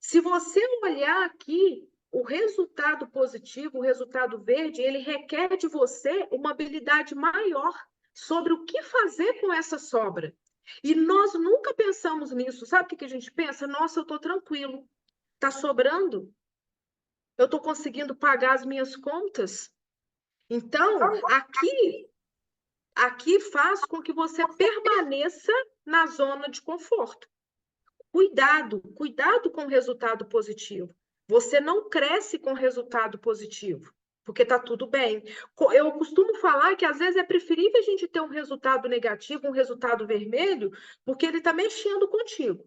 Se você olhar aqui, o resultado positivo, o resultado verde, ele requer de você uma habilidade maior sobre o que fazer com essa sobra. E nós nunca pensamos nisso. Sabe o que a gente pensa? Nossa, eu estou tranquilo. Está sobrando? Eu estou conseguindo pagar as minhas contas? Então, aqui faz com que você permaneça na zona de conforto. Cuidado com o resultado positivo. Você não cresce com resultado positivo, porque está tudo bem. Eu costumo falar que às vezes é preferível a gente ter um resultado negativo, um resultado vermelho, porque ele está mexendo contigo.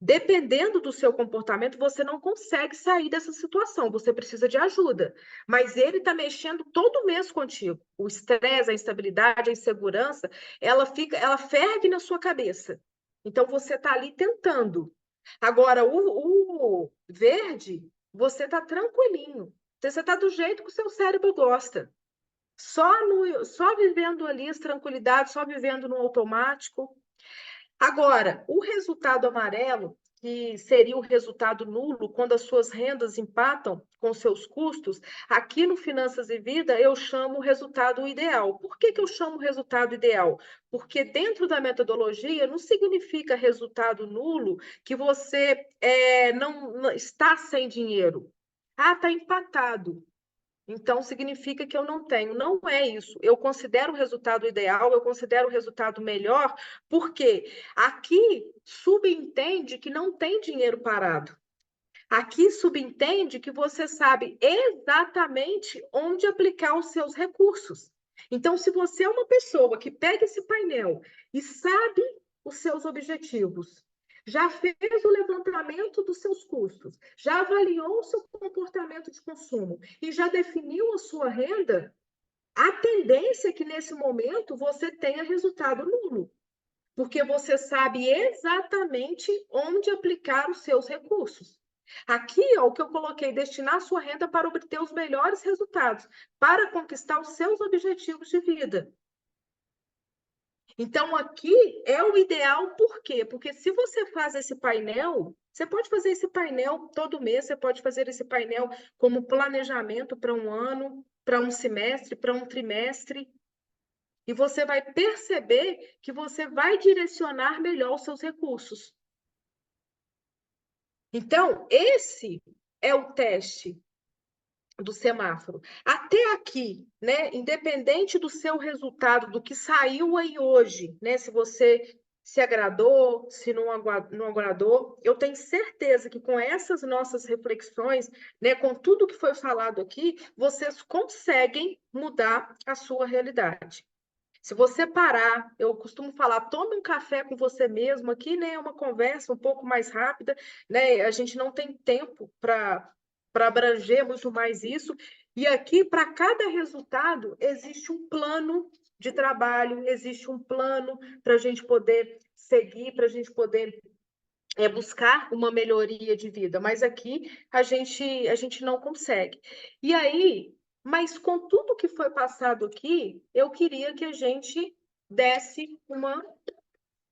Dependendo do seu comportamento, você não consegue sair dessa situação, você precisa de ajuda. Mas ele está mexendo todo mês contigo. O estresse, a instabilidade, a insegurança, ela ferve na sua cabeça. Então você está ali tentando. Agora, o verde, você está tranquilinho. Você está do jeito que o seu cérebro gosta. Só vivendo ali as tranquilidades, só vivendo no automático. Agora, o resultado amarelo, que seria o resultado nulo, quando as suas rendas empatam com seus custos, aqui no Finanças e Vida eu chamo o resultado ideal. Por que que eu chamo resultado ideal? Porque dentro da metodologia não significa resultado nulo que você não está sem dinheiro. Ah, está empatado. então significa que eu não tenho. Não é isso. Eu considero o resultado ideal, eu considero o resultado melhor, porque aqui subentende que não tem dinheiro parado. Aqui subentende que você sabe exatamente onde aplicar os seus recursos. Então, se você é uma pessoa que pega esse painel e sabe os seus objetivos, já fez o levantamento dos seus custos, já avaliou o seu comportamento de consumo e já definiu a sua renda, a tendência é que nesse momento você tenha resultado nulo, porque você sabe exatamente onde aplicar os seus recursos. Aqui, ó, o que eu coloquei, destinar a sua renda para obter os melhores resultados, para conquistar os seus objetivos de vida. Então, aqui é o ideal, por quê? Porque se você faz esse painel, você pode fazer esse painel todo mês, você pode fazer esse painel como planejamento para um ano, para um semestre, para um trimestre, e você vai perceber que você vai direcionar melhor os seus recursos. Então, esse é o teste do semáforo. Até aqui, né, independente do seu resultado, do que saiu aí hoje, né, se você se agradou, se não agradou, eu tenho certeza que com essas nossas reflexões, né, com tudo que foi falado aqui, vocês conseguem mudar a sua realidade. Se você parar, eu costumo falar, tome um café com você mesmo aqui, né? É uma conversa um pouco mais rápida, né? A gente não tem tempo para abranger muito mais isso. E aqui, para cada resultado, existe um plano de trabalho, existe um plano para a gente poder seguir, para a gente poder buscar uma melhoria de vida, mas aqui a gente não consegue. E aí, mas com tudo que foi passado aqui, eu queria que a gente desse uma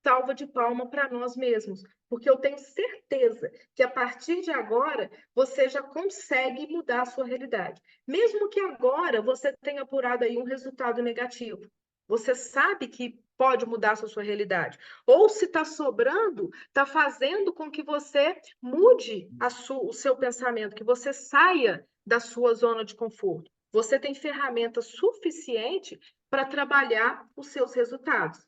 salva de palma para nós mesmos, porque eu tenho certeza que a partir de agora você já consegue mudar a sua realidade. Mesmo que agora você tenha apurado aí um resultado negativo, você sabe que pode mudar a sua realidade. Ou se está sobrando, está fazendo com que você mude o seu pensamento, que você saia da sua zona de conforto. Você tem ferramenta suficiente para trabalhar os seus resultados.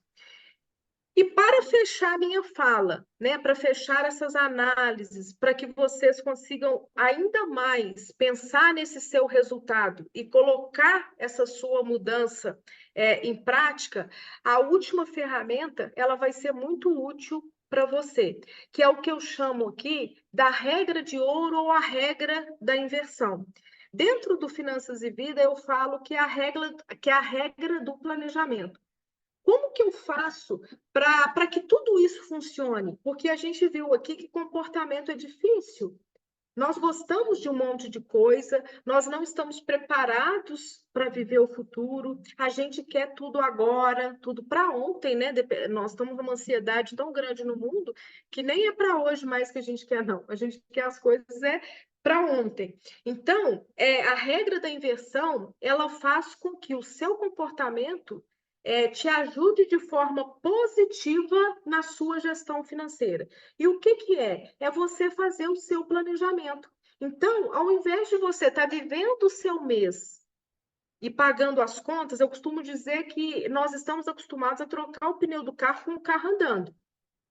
E para fechar minha fala, né, para fechar essas análises, para que vocês consigam ainda mais pensar nesse seu resultado e colocar essa sua mudança em prática, a última ferramenta ela vai ser muito útil para você, que é o que eu chamo aqui da regra de ouro ou a regra da inversão. Dentro do Finanças e Vida, eu falo que é a regra do planejamento. Como que eu faço para que tudo isso funcione? Porque a gente viu aqui que comportamento é difícil. Nós gostamos de um monte de coisa, nós não estamos preparados para viver o futuro, a gente quer tudo agora, tudo para ontem, né? Nós estamos numa ansiedade tão grande no mundo que nem é para hoje mais que a gente quer, não. A gente quer as coisas para ontem. Então, a regra da inversão, ela faz com que o seu comportamento te ajude de forma positiva na sua gestão financeira. E o que é? É você fazer o seu planejamento. Então, ao invés de você estar vivendo o seu mês e pagando as contas, eu costumo dizer que nós estamos acostumados a trocar o pneu do carro com o carro andando.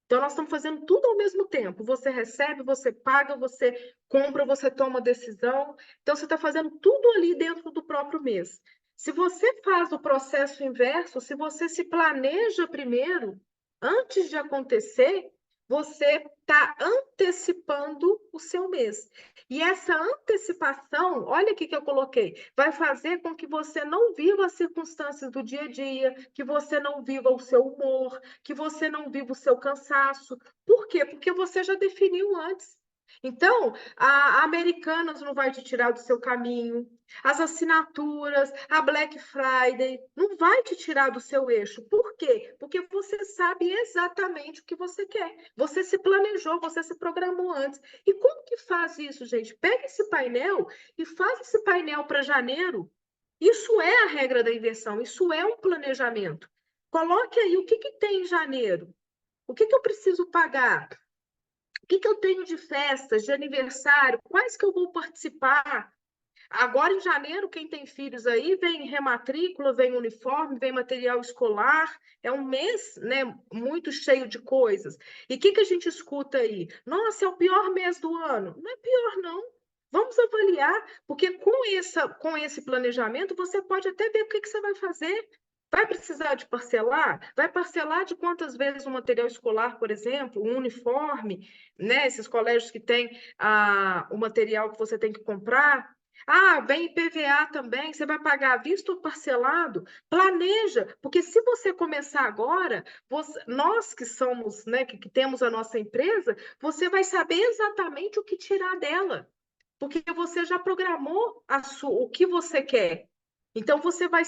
Então, nós estamos fazendo tudo ao mesmo tempo. Você recebe, você paga, você compra, você toma decisão. Então, você está fazendo tudo ali dentro do próprio mês. Se você faz o processo inverso, se você se planeja primeiro, antes de acontecer, você está antecipando o seu mês. E essa antecipação, olha aqui que eu coloquei, vai fazer com que você não viva as circunstâncias do dia a dia, que você não viva o seu humor, que você não viva o seu cansaço. Por quê? Porque você já definiu antes. Então, a Americanas não vai te tirar do seu caminho, as assinaturas, a Black Friday, não vai te tirar do seu eixo. Por quê? Porque você sabe exatamente o que você quer. Você se planejou, você se programou antes. E como que faz isso, gente? Pega esse painel e faz esse painel para janeiro. Isso é a regra da inversão, isso é um planejamento. Coloque aí o que tem em janeiro. O que eu preciso pagar? O que eu tenho de festas, de aniversário? Quais que eu vou participar? Agora, em janeiro, quem tem filhos aí, vem rematrícula, vem uniforme, vem material escolar. É um mês, né, muito cheio de coisas. E o que a gente escuta aí? Nossa, é o pior mês do ano. Não é pior, não. Vamos avaliar, porque com esse planejamento, você pode até ver o que você vai fazer. Vai precisar de parcelar? Vai parcelar de quantas vezes o material escolar, por exemplo, um uniforme, né? Esses colégios que têm o material que você tem que comprar. Ah, vem IPVA também, você vai pagar à vista ou parcelado? Planeja, porque se você começar agora, nós que somos, né, que temos a nossa empresa, você vai saber exatamente o que tirar dela, porque você já programou o que você quer. Então você vai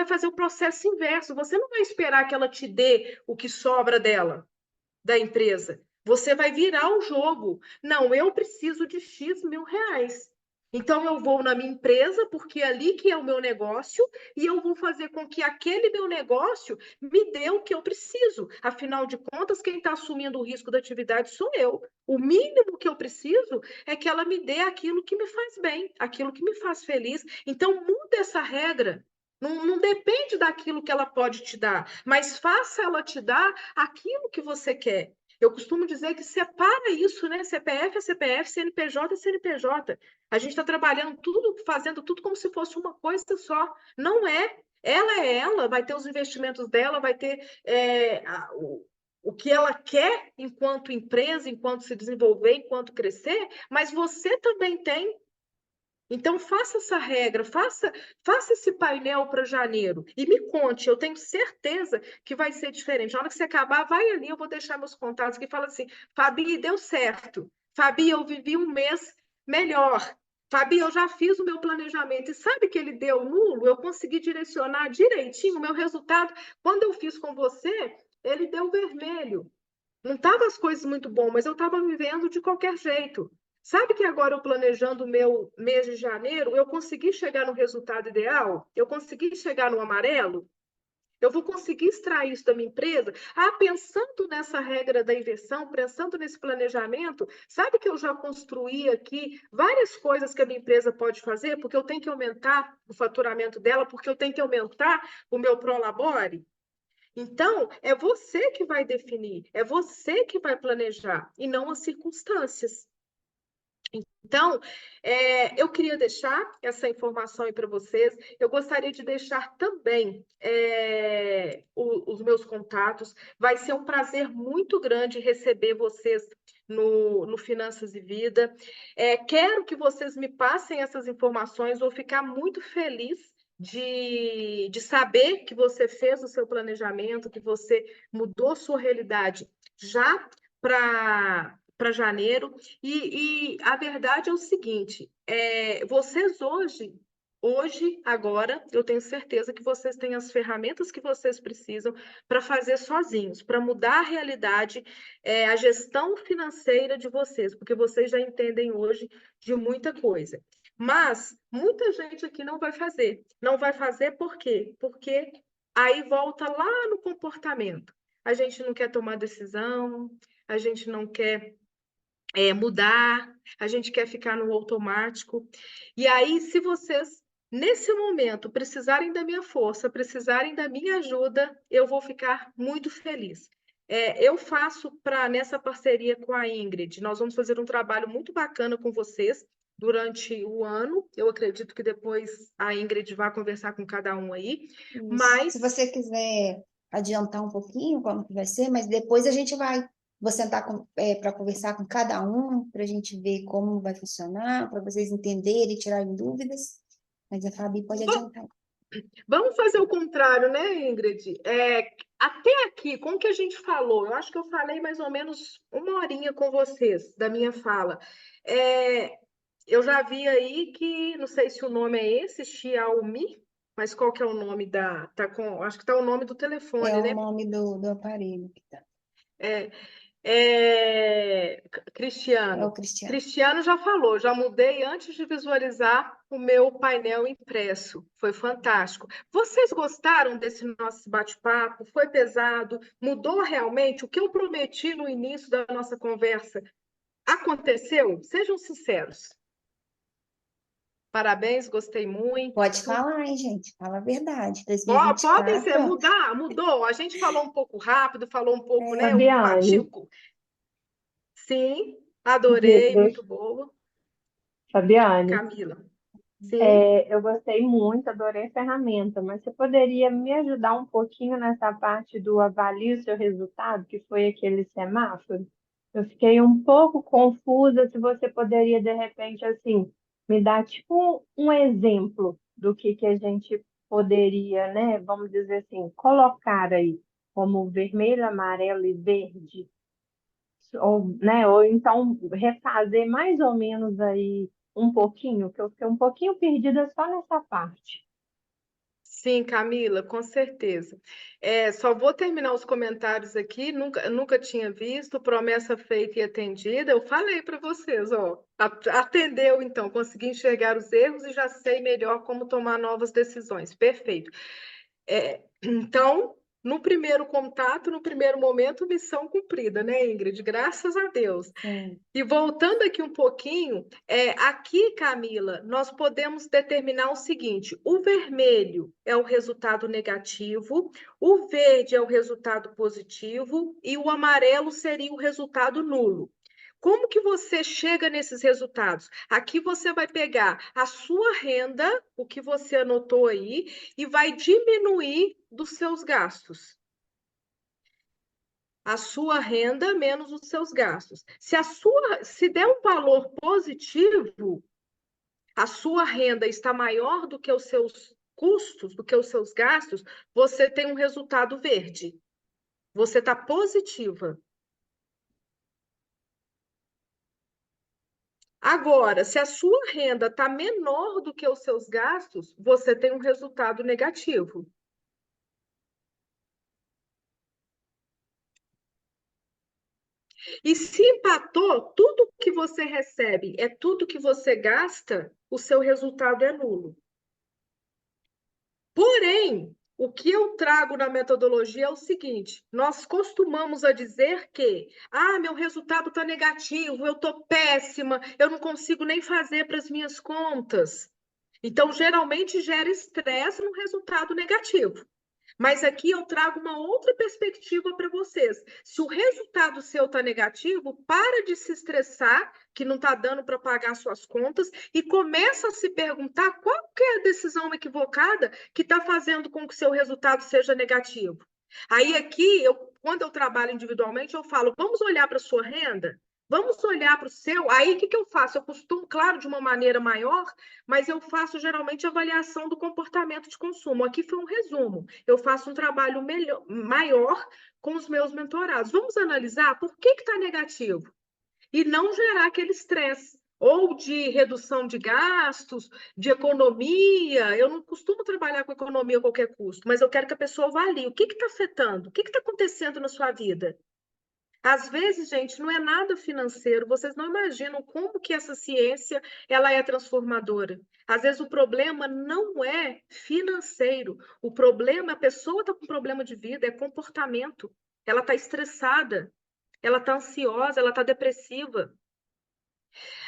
fazer o processo inverso, você não vai esperar que ela te dê o que sobra dela, da empresa. Você vai virar o jogo. Não, eu preciso de X mil reais. Então, eu vou na minha empresa, porque é ali que é o meu negócio, e eu vou fazer com que aquele meu negócio me dê o que eu preciso. Afinal de contas, quem está assumindo o risco da atividade sou eu. O mínimo que eu preciso é que ela me dê aquilo que me faz bem, aquilo que me faz feliz. Então, muda essa regra. Não depende daquilo que ela pode te dar, mas faça ela te dar aquilo que você quer. Eu costumo dizer que separa isso, né? CPF é CPF, CNPJ é CNPJ. A gente está trabalhando tudo, fazendo tudo como se fosse uma coisa só. Não é. Ela é ela, vai ter os investimentos dela, vai ter o que ela quer enquanto empresa, enquanto se desenvolver, enquanto crescer, mas você também tem. Então, faça essa regra, faça esse painel para janeiro e me conte. Eu tenho certeza que vai ser diferente. Na hora que você acabar, vai ali, eu vou deixar meus contatos que fala assim: Fabi, deu certo. Fabi, eu vivi um mês melhor. Fabi, eu já fiz o meu planejamento. E sabe que ele deu nulo? Eu consegui direcionar direitinho o meu resultado. Quando eu fiz com você, ele deu vermelho. Não estavam as coisas muito boas, mas eu estava vivendo de qualquer jeito. Sabe que agora eu planejando o meu mês de janeiro, eu consegui chegar no resultado ideal? Eu consegui chegar no amarelo? Eu vou conseguir extrair isso da minha empresa? Ah, pensando nessa regra da inversão, pensando nesse planejamento, sabe que eu já construí aqui várias coisas que a minha empresa pode fazer, porque eu tenho que aumentar o faturamento dela, porque eu tenho que aumentar o meu prolabore? Então, é você que vai definir, é você que vai planejar, e não as circunstâncias. Então, eu queria deixar essa informação aí para vocês. Eu gostaria de deixar também os meus contatos. Vai ser um prazer muito grande receber vocês no Finanças e Vida. Quero que vocês me passem essas informações. Vou ficar muito feliz de saber que você fez o seu planejamento, que você mudou sua realidade já para janeiro. E a verdade é o seguinte: vocês agora, eu tenho certeza que vocês têm as ferramentas que vocês precisam para fazer sozinhos, para mudar a realidade, a gestão financeira de vocês, porque vocês já entendem hoje de muita coisa. Mas muita gente aqui não vai fazer. Não vai fazer por quê? Porque aí volta lá no comportamento. A gente não quer tomar decisão, a gente não quer mudar, a gente quer ficar no automático. E aí, se vocês, nesse momento, precisarem da minha força, precisarem da minha ajuda, eu vou ficar muito feliz. Eu faço nessa parceria com a Ingrid, nós vamos fazer um trabalho muito bacana com vocês durante o ano. Eu acredito que depois a Ingrid vai conversar com cada um aí. Isso. Mas Se você quiser adiantar um pouquinho como que vai ser, mas depois a gente vou sentar para conversar com cada um, para a gente ver como vai funcionar, para vocês entenderem e tirarem dúvidas. Mas a Fabi pode adiantar. vamos fazer o contrário, né, Ingrid? Até aqui, como que a gente falou? Eu acho que eu falei mais ou menos uma horinha com vocês da minha fala. Eu já vi aí que, não sei se o nome é esse, Xiaomi, mas qual que é o nome acho que está o nome do telefone, É o né? nome do aparelho que tá. É o Cristiano. Cristiano. Cristiano já falou, já mudei antes de visualizar o meu painel impresso. Foi fantástico. Vocês gostaram desse nosso bate-papo? Foi pesado? Mudou realmente? O que eu prometi no início da nossa conversa aconteceu? Sejam sinceros. Parabéns, gostei muito. Pode falar, hein, gente? Fala a verdade. Podem ser, 2024, mudou. A gente falou um pouco rápido, falou um pouco, né? Fabiane, Sim, de- adorei, deixa- muito boa. Fabiane, Camila. Sim, eu gostei muito, adorei a ferramenta, mas você poderia me ajudar um pouquinho nessa parte do avalie o seu resultado, que foi aquele semáforo? Eu fiquei um pouco confusa, se você poderia, de repente, assim, me dar tipo um exemplo do que a gente poderia, né, vamos dizer assim, colocar aí como vermelho, amarelo e verde, ou, né, ou então refazer mais ou menos aí um pouquinho, que eu fiquei um pouquinho perdida só nessa parte. sim, Camila, com certeza. Só vou terminar os comentários aqui. Nunca tinha visto, promessa feita e atendida. Eu falei para vocês, ó, atendeu então, consegui enxergar os erros e já sei melhor como tomar novas decisões. Perfeito. Então, no primeiro contato, no primeiro momento, missão cumprida, né, Ingrid? Graças a Deus. sim. E voltando aqui um pouquinho, aqui, Camila, nós podemos determinar o seguinte: o vermelho é o resultado negativo, o verde é o resultado positivo e o amarelo seria o resultado nulo. Como que você chega nesses resultados? Aqui você vai pegar a sua renda, o que você anotou aí, e vai diminuir dos seus gastos. A sua renda menos os seus gastos. Se der um valor positivo, a sua renda está maior do que os seus custos, do que os seus gastos, você tem um resultado verde. Você está positiva. Agora, se a sua renda está menor do que os seus gastos, você tem um resultado negativo. E se empatou, tudo que você recebe é tudo que você gasta, o seu resultado é nulo. Porém, o que eu trago na metodologia é o seguinte: nós costumamos a dizer que, meu resultado está negativo, eu estou péssima, eu não consigo nem fazer para as minhas contas. Então, geralmente gera estresse no resultado negativo. Mas aqui eu trago uma outra perspectiva para vocês. Se o resultado seu está negativo, para de se estressar, que não está dando para pagar suas contas, e começa a se perguntar qual que é a decisão equivocada que está fazendo com que o seu resultado seja negativo. Aí aqui, quando eu trabalho individualmente, eu falo, vamos olhar para a sua renda? Vamos olhar para o seu. Aí, o que eu faço? Eu costumo, claro, de uma maneira maior, mas eu faço geralmente avaliação do comportamento de consumo. Aqui foi um resumo. Eu faço um trabalho maior com os meus mentorados. Vamos analisar por que está negativo e não gerar aquele estresse. Ou de redução de gastos, de economia. Eu não costumo trabalhar com economia a qualquer custo, mas eu quero que a pessoa avalie o que está afetando, o que está acontecendo na sua vida. Às vezes, gente, não é nada financeiro. Vocês não imaginam como que essa ciência ela é transformadora. Às vezes o problema não é financeiro. O problema, a pessoa está com problema de vida, é comportamento. Ela está estressada, ela está ansiosa, ela está depressiva.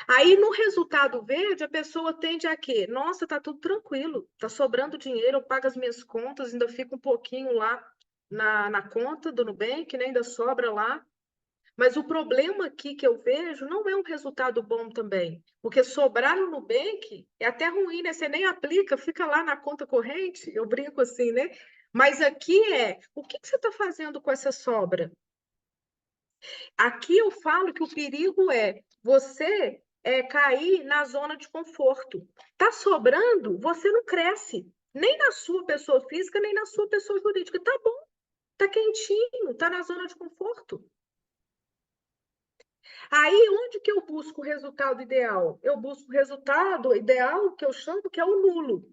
Aí, no resultado verde, a pessoa tende a quê? Nossa, tá tudo tranquilo, tá sobrando dinheiro, eu pago as minhas contas, ainda fica um pouquinho lá na conta do Nubank, né? Ainda sobra lá. Mas o problema aqui que eu vejo não é um resultado bom também, porque sobrar no Nubank é até ruim, né? Você nem aplica, fica lá na conta corrente, eu brinco assim, né? Mas aqui o que você está fazendo com essa sobra? Aqui eu falo que o perigo é você cair na zona de conforto. Tá sobrando, você não cresce, nem na sua pessoa física, nem na sua pessoa jurídica. Tá bom, tá quentinho, tá na zona de conforto. Aí, onde que eu busco o resultado ideal? Eu busco o resultado ideal que eu chamo que é o nulo.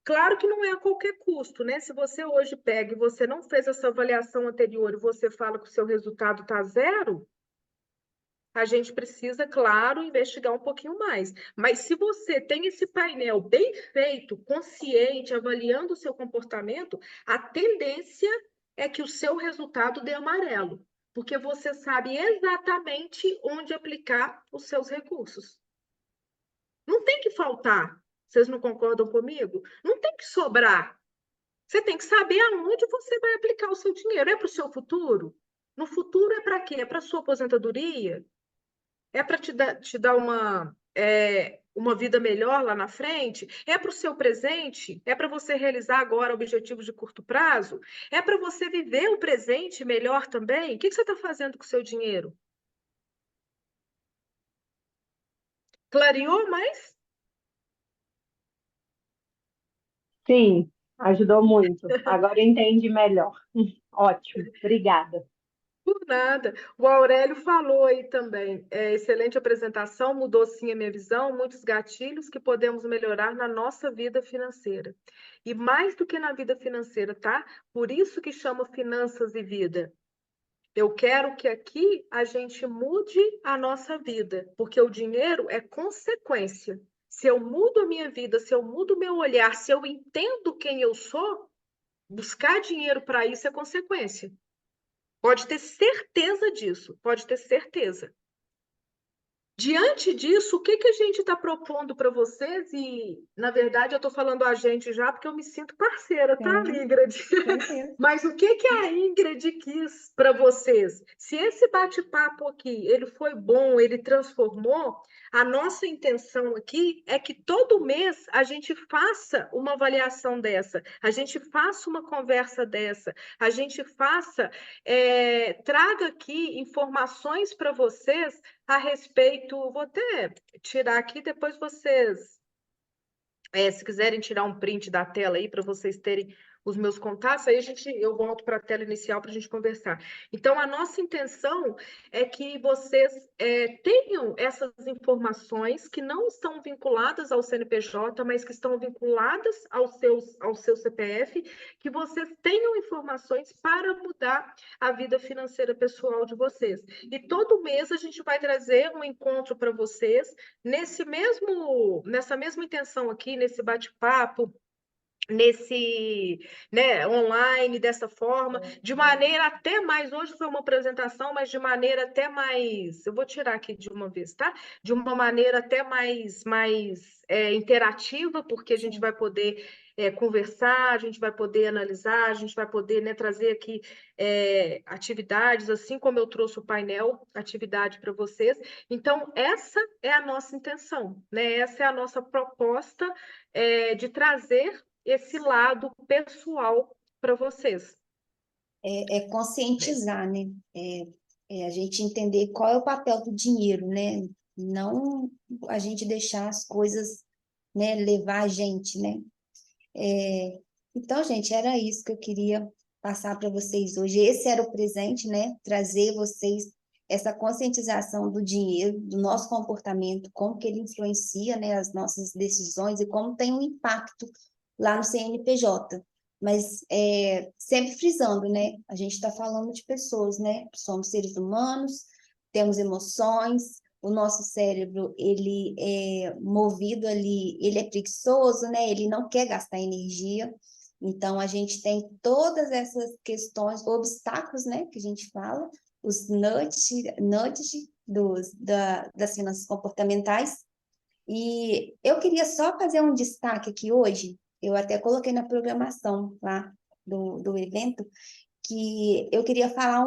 Claro que não é a qualquer custo, né? Se você hoje pega e você não fez essa avaliação anterior e você fala que o seu resultado está zero, a gente precisa, claro, investigar um pouquinho mais. Mas se você tem esse painel bem feito, consciente, avaliando o seu comportamento, a tendência é que o seu resultado dê amarelo, porque você sabe exatamente onde aplicar os seus recursos. Não tem que faltar. Vocês não concordam comigo? Não tem que sobrar. Você tem que saber aonde você vai aplicar o seu dinheiro. É para o seu futuro? No futuro é para quê? É para a sua aposentadoria? É para te dar uma vida melhor lá na frente? É para o seu presente? É para você realizar agora objetivos de curto prazo? É para você viver o presente melhor também? O que você está fazendo com o seu dinheiro? Clareou mais? Sim, ajudou muito. Agora eu entendi melhor. Ótimo, obrigada. Por nada. O Aurélio falou aí também. Excelente apresentação, mudou sim a minha visão, muitos gatilhos que podemos melhorar na nossa vida financeira. E mais do que na vida financeira, tá? Por isso que chama Finanças e Vida. Eu quero que aqui a gente mude a nossa vida, porque o dinheiro é consequência. Se eu mudo a minha vida, se eu mudo o meu olhar, se eu entendo quem eu sou, buscar dinheiro para isso é consequência. Pode ter certeza disso, pode ter certeza. Diante disso, o que que a gente está propondo para vocês? E, na verdade, eu estou falando a gente já porque eu me sinto parceira, tá, Sim, Ingrid? certeza. Mas o que que a Ingrid quis para vocês? Se esse bate-papo aqui, ele foi bom, ele transformou, a nossa intenção aqui é que todo mês a gente faça uma avaliação dessa, a gente faça uma conversa dessa, a gente traga aqui informações para vocês a respeito, vou até tirar aqui, depois vocês, se quiserem tirar um print da tela aí para vocês terem os meus contatos, aí eu volto para a tela inicial para a gente conversar. Então, a nossa intenção é que vocês tenham essas informações que não estão vinculadas ao CNPJ, mas que estão vinculadas ao seu CPF, que vocês tenham informações para mudar a vida financeira pessoal de vocês. E todo mês a gente vai trazer um encontro para vocês, nessa mesma intenção aqui, nesse bate-papo, online, dessa forma, de maneira até mais, hoje foi uma apresentação, mas de maneira até mais, eu vou tirar aqui de uma vez, tá? De uma maneira até mais interativa, porque a gente vai poder conversar, a gente vai poder analisar, a gente vai poder, né, trazer aqui atividades, assim como eu trouxe o painel, atividade para vocês. Então, essa é a nossa intenção, né? Essa é a nossa proposta de trazer esse lado pessoal para vocês. Conscientizar, né? A gente entender qual é o papel do dinheiro, né? Não a gente deixar as coisas, né, levar a gente, né? Então, gente, era isso que eu queria passar para vocês hoje. Esse era o presente, né? Trazer vocês essa conscientização do dinheiro, do nosso comportamento, como que ele influencia, né, as nossas decisões e como tem um impacto lá no CNPJ. Mas sempre frisando, né? A gente está falando de pessoas, né? Somos seres humanos, temos emoções, o nosso cérebro, ele é movido ali, ele é preguiçoso, né? Ele não quer gastar energia. Então, a gente tem todas essas questões, obstáculos, né? Que a gente fala, os nudge das finanças comportamentais. E eu queria só fazer um destaque aqui hoje, eu até coloquei na programação lá do evento, que eu queria falar,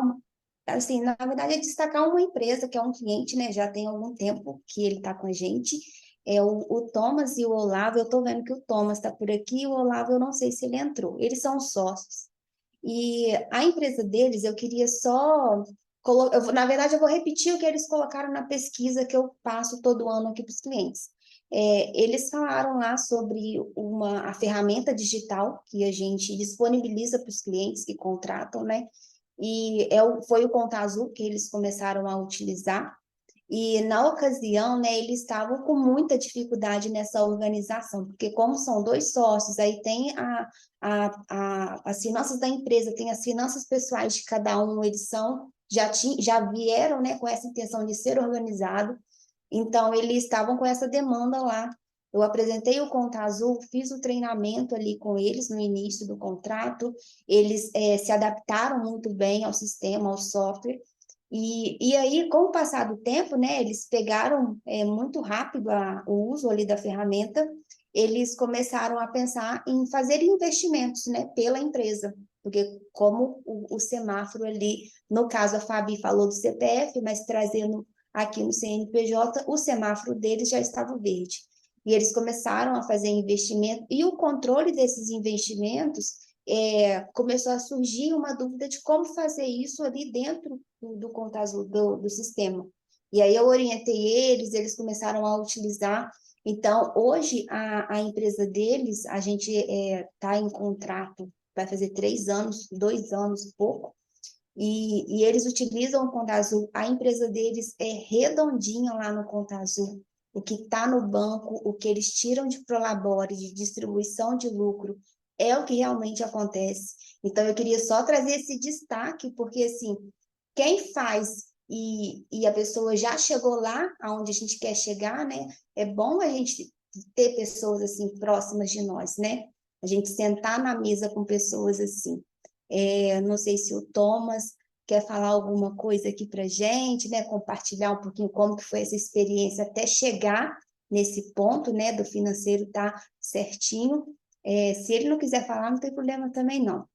assim, na verdade, é destacar uma empresa que é um cliente, né? Já tem algum tempo que ele está com a gente, é o Thomas e o Olavo. Eu estou vendo que o Thomas está por aqui, o Olavo eu não sei se ele entrou. Eles são sócios. E a empresa deles, eu queria só na verdade, eu vou repetir o que eles colocaram na pesquisa que eu passo todo ano aqui para os clientes. Eles falaram lá sobre a ferramenta digital que a gente disponibiliza para os clientes que contratam, né? E foi o Conta Azul que eles começaram a utilizar. E, na ocasião, né, eles estavam com muita dificuldade nessa organização, porque como são dois sócios, aí tem as finanças da empresa, tem as finanças pessoais de cada um, eles já vieram, né, com essa intenção de ser organizado, então eles estavam com essa demanda lá. Eu apresentei o Conta Azul, fiz o treinamento ali com eles no início do contrato, eles se adaptaram muito bem ao sistema, ao software, E aí, com o passar do tempo, né, eles pegaram muito rápido o uso ali da ferramenta, eles começaram a pensar em fazer investimentos, né, pela empresa, porque como o semáforo ali, no caso a Fabi falou do CPF, mas trazendo aqui no CNPJ, o semáforo deles já estava verde. E eles começaram a fazer investimento, e o controle desses investimentos começou a surgir uma dúvida de como fazer isso ali dentro do Conta Azul, do sistema. E aí eu orientei eles começaram a utilizar. Então, hoje, a empresa deles, a gente está em contrato, vai fazer 3 anos, 2 anos, pouco, e eles utilizam o Conta Azul. A empresa deles é redondinha lá no Conta Azul. O que está no banco, o que eles tiram de prolabore, de distribuição de lucro, é o que realmente acontece. Então, eu queria só trazer esse destaque, porque, assim, quem faz e a pessoa já chegou lá, aonde a gente quer chegar, né? É bom a gente ter pessoas, assim, próximas de nós, né? A gente sentar na mesa com pessoas assim. Não sei se o Thomas quer falar alguma coisa aqui para a gente, né? Compartilhar um pouquinho como que foi essa experiência até chegar nesse ponto, né? Do financeiro estar certinho. Se ele não quiser falar, não tem problema também, não.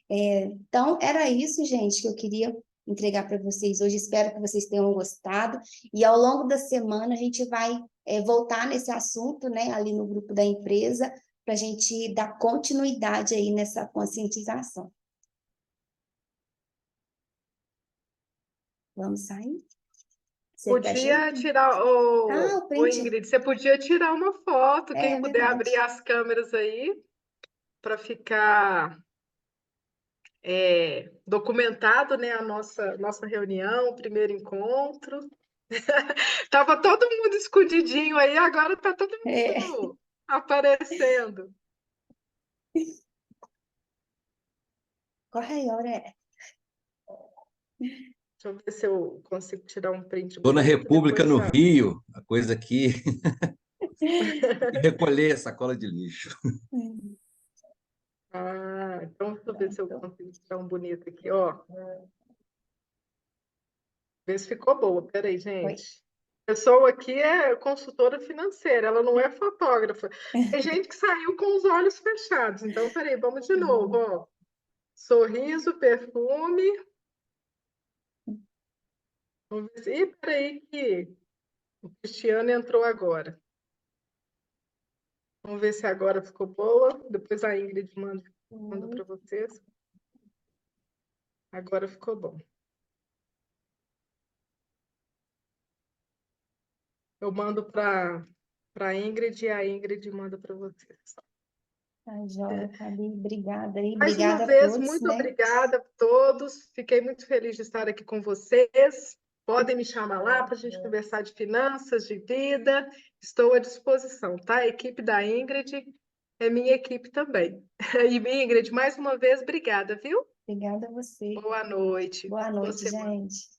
Então, era isso, gente, que eu queria entregar para vocês hoje. Espero que vocês tenham gostado. E ao longo da semana a gente vai voltar nesse assunto, né? Ali no grupo da empresa, para a gente dar continuidade aí nessa conscientização. Vamos sair? Você fecha aí? Podia tirar, O ô print. Ingrid, você podia tirar uma foto, quem puder Verdade. abrir as câmeras aí, para ficar documentado, né, a nossa reunião, o primeiro encontro. Tava todo mundo escondidinho aí, agora tá todo mundo aparecendo. Corre aí, Aurélia. Deixa eu ver se eu consigo tirar um print Estou na bonito, República, depois no já. Rio, a coisa aqui, recolher a sacola de lixo. Ah, então deixa eu ver se eu consigo tirar um bonito aqui, ó. Ver se ficou boa. Peraí, gente. A pessoa aqui é consultora financeira, ela não é fotógrafa. Tem gente que saiu com os olhos fechados. Então, peraí, vamos de novo, ó. Sorriso, perfume. Vamos ver se... Ih, peraí, que o Cristiano entrou agora. Vamos ver se agora ficou boa. Depois a Ingrid manda para vocês. Agora ficou bom. Eu mando para a Ingrid e a Ingrid manda para vocês. Tá joia, Fabi. Obrigada aí. Mais uma Obrigada a vez, todos, muito né? obrigada a todos. Fiquei muito feliz de estar aqui com vocês. Podem me chamar lá para a gente conversar de finanças, de vida. Estou à disposição, tá? A equipe da Ingrid é minha equipe também. E, Ingrid, mais uma vez, obrigada, viu? Obrigada a você. Boa noite. Boa noite, semana. gente.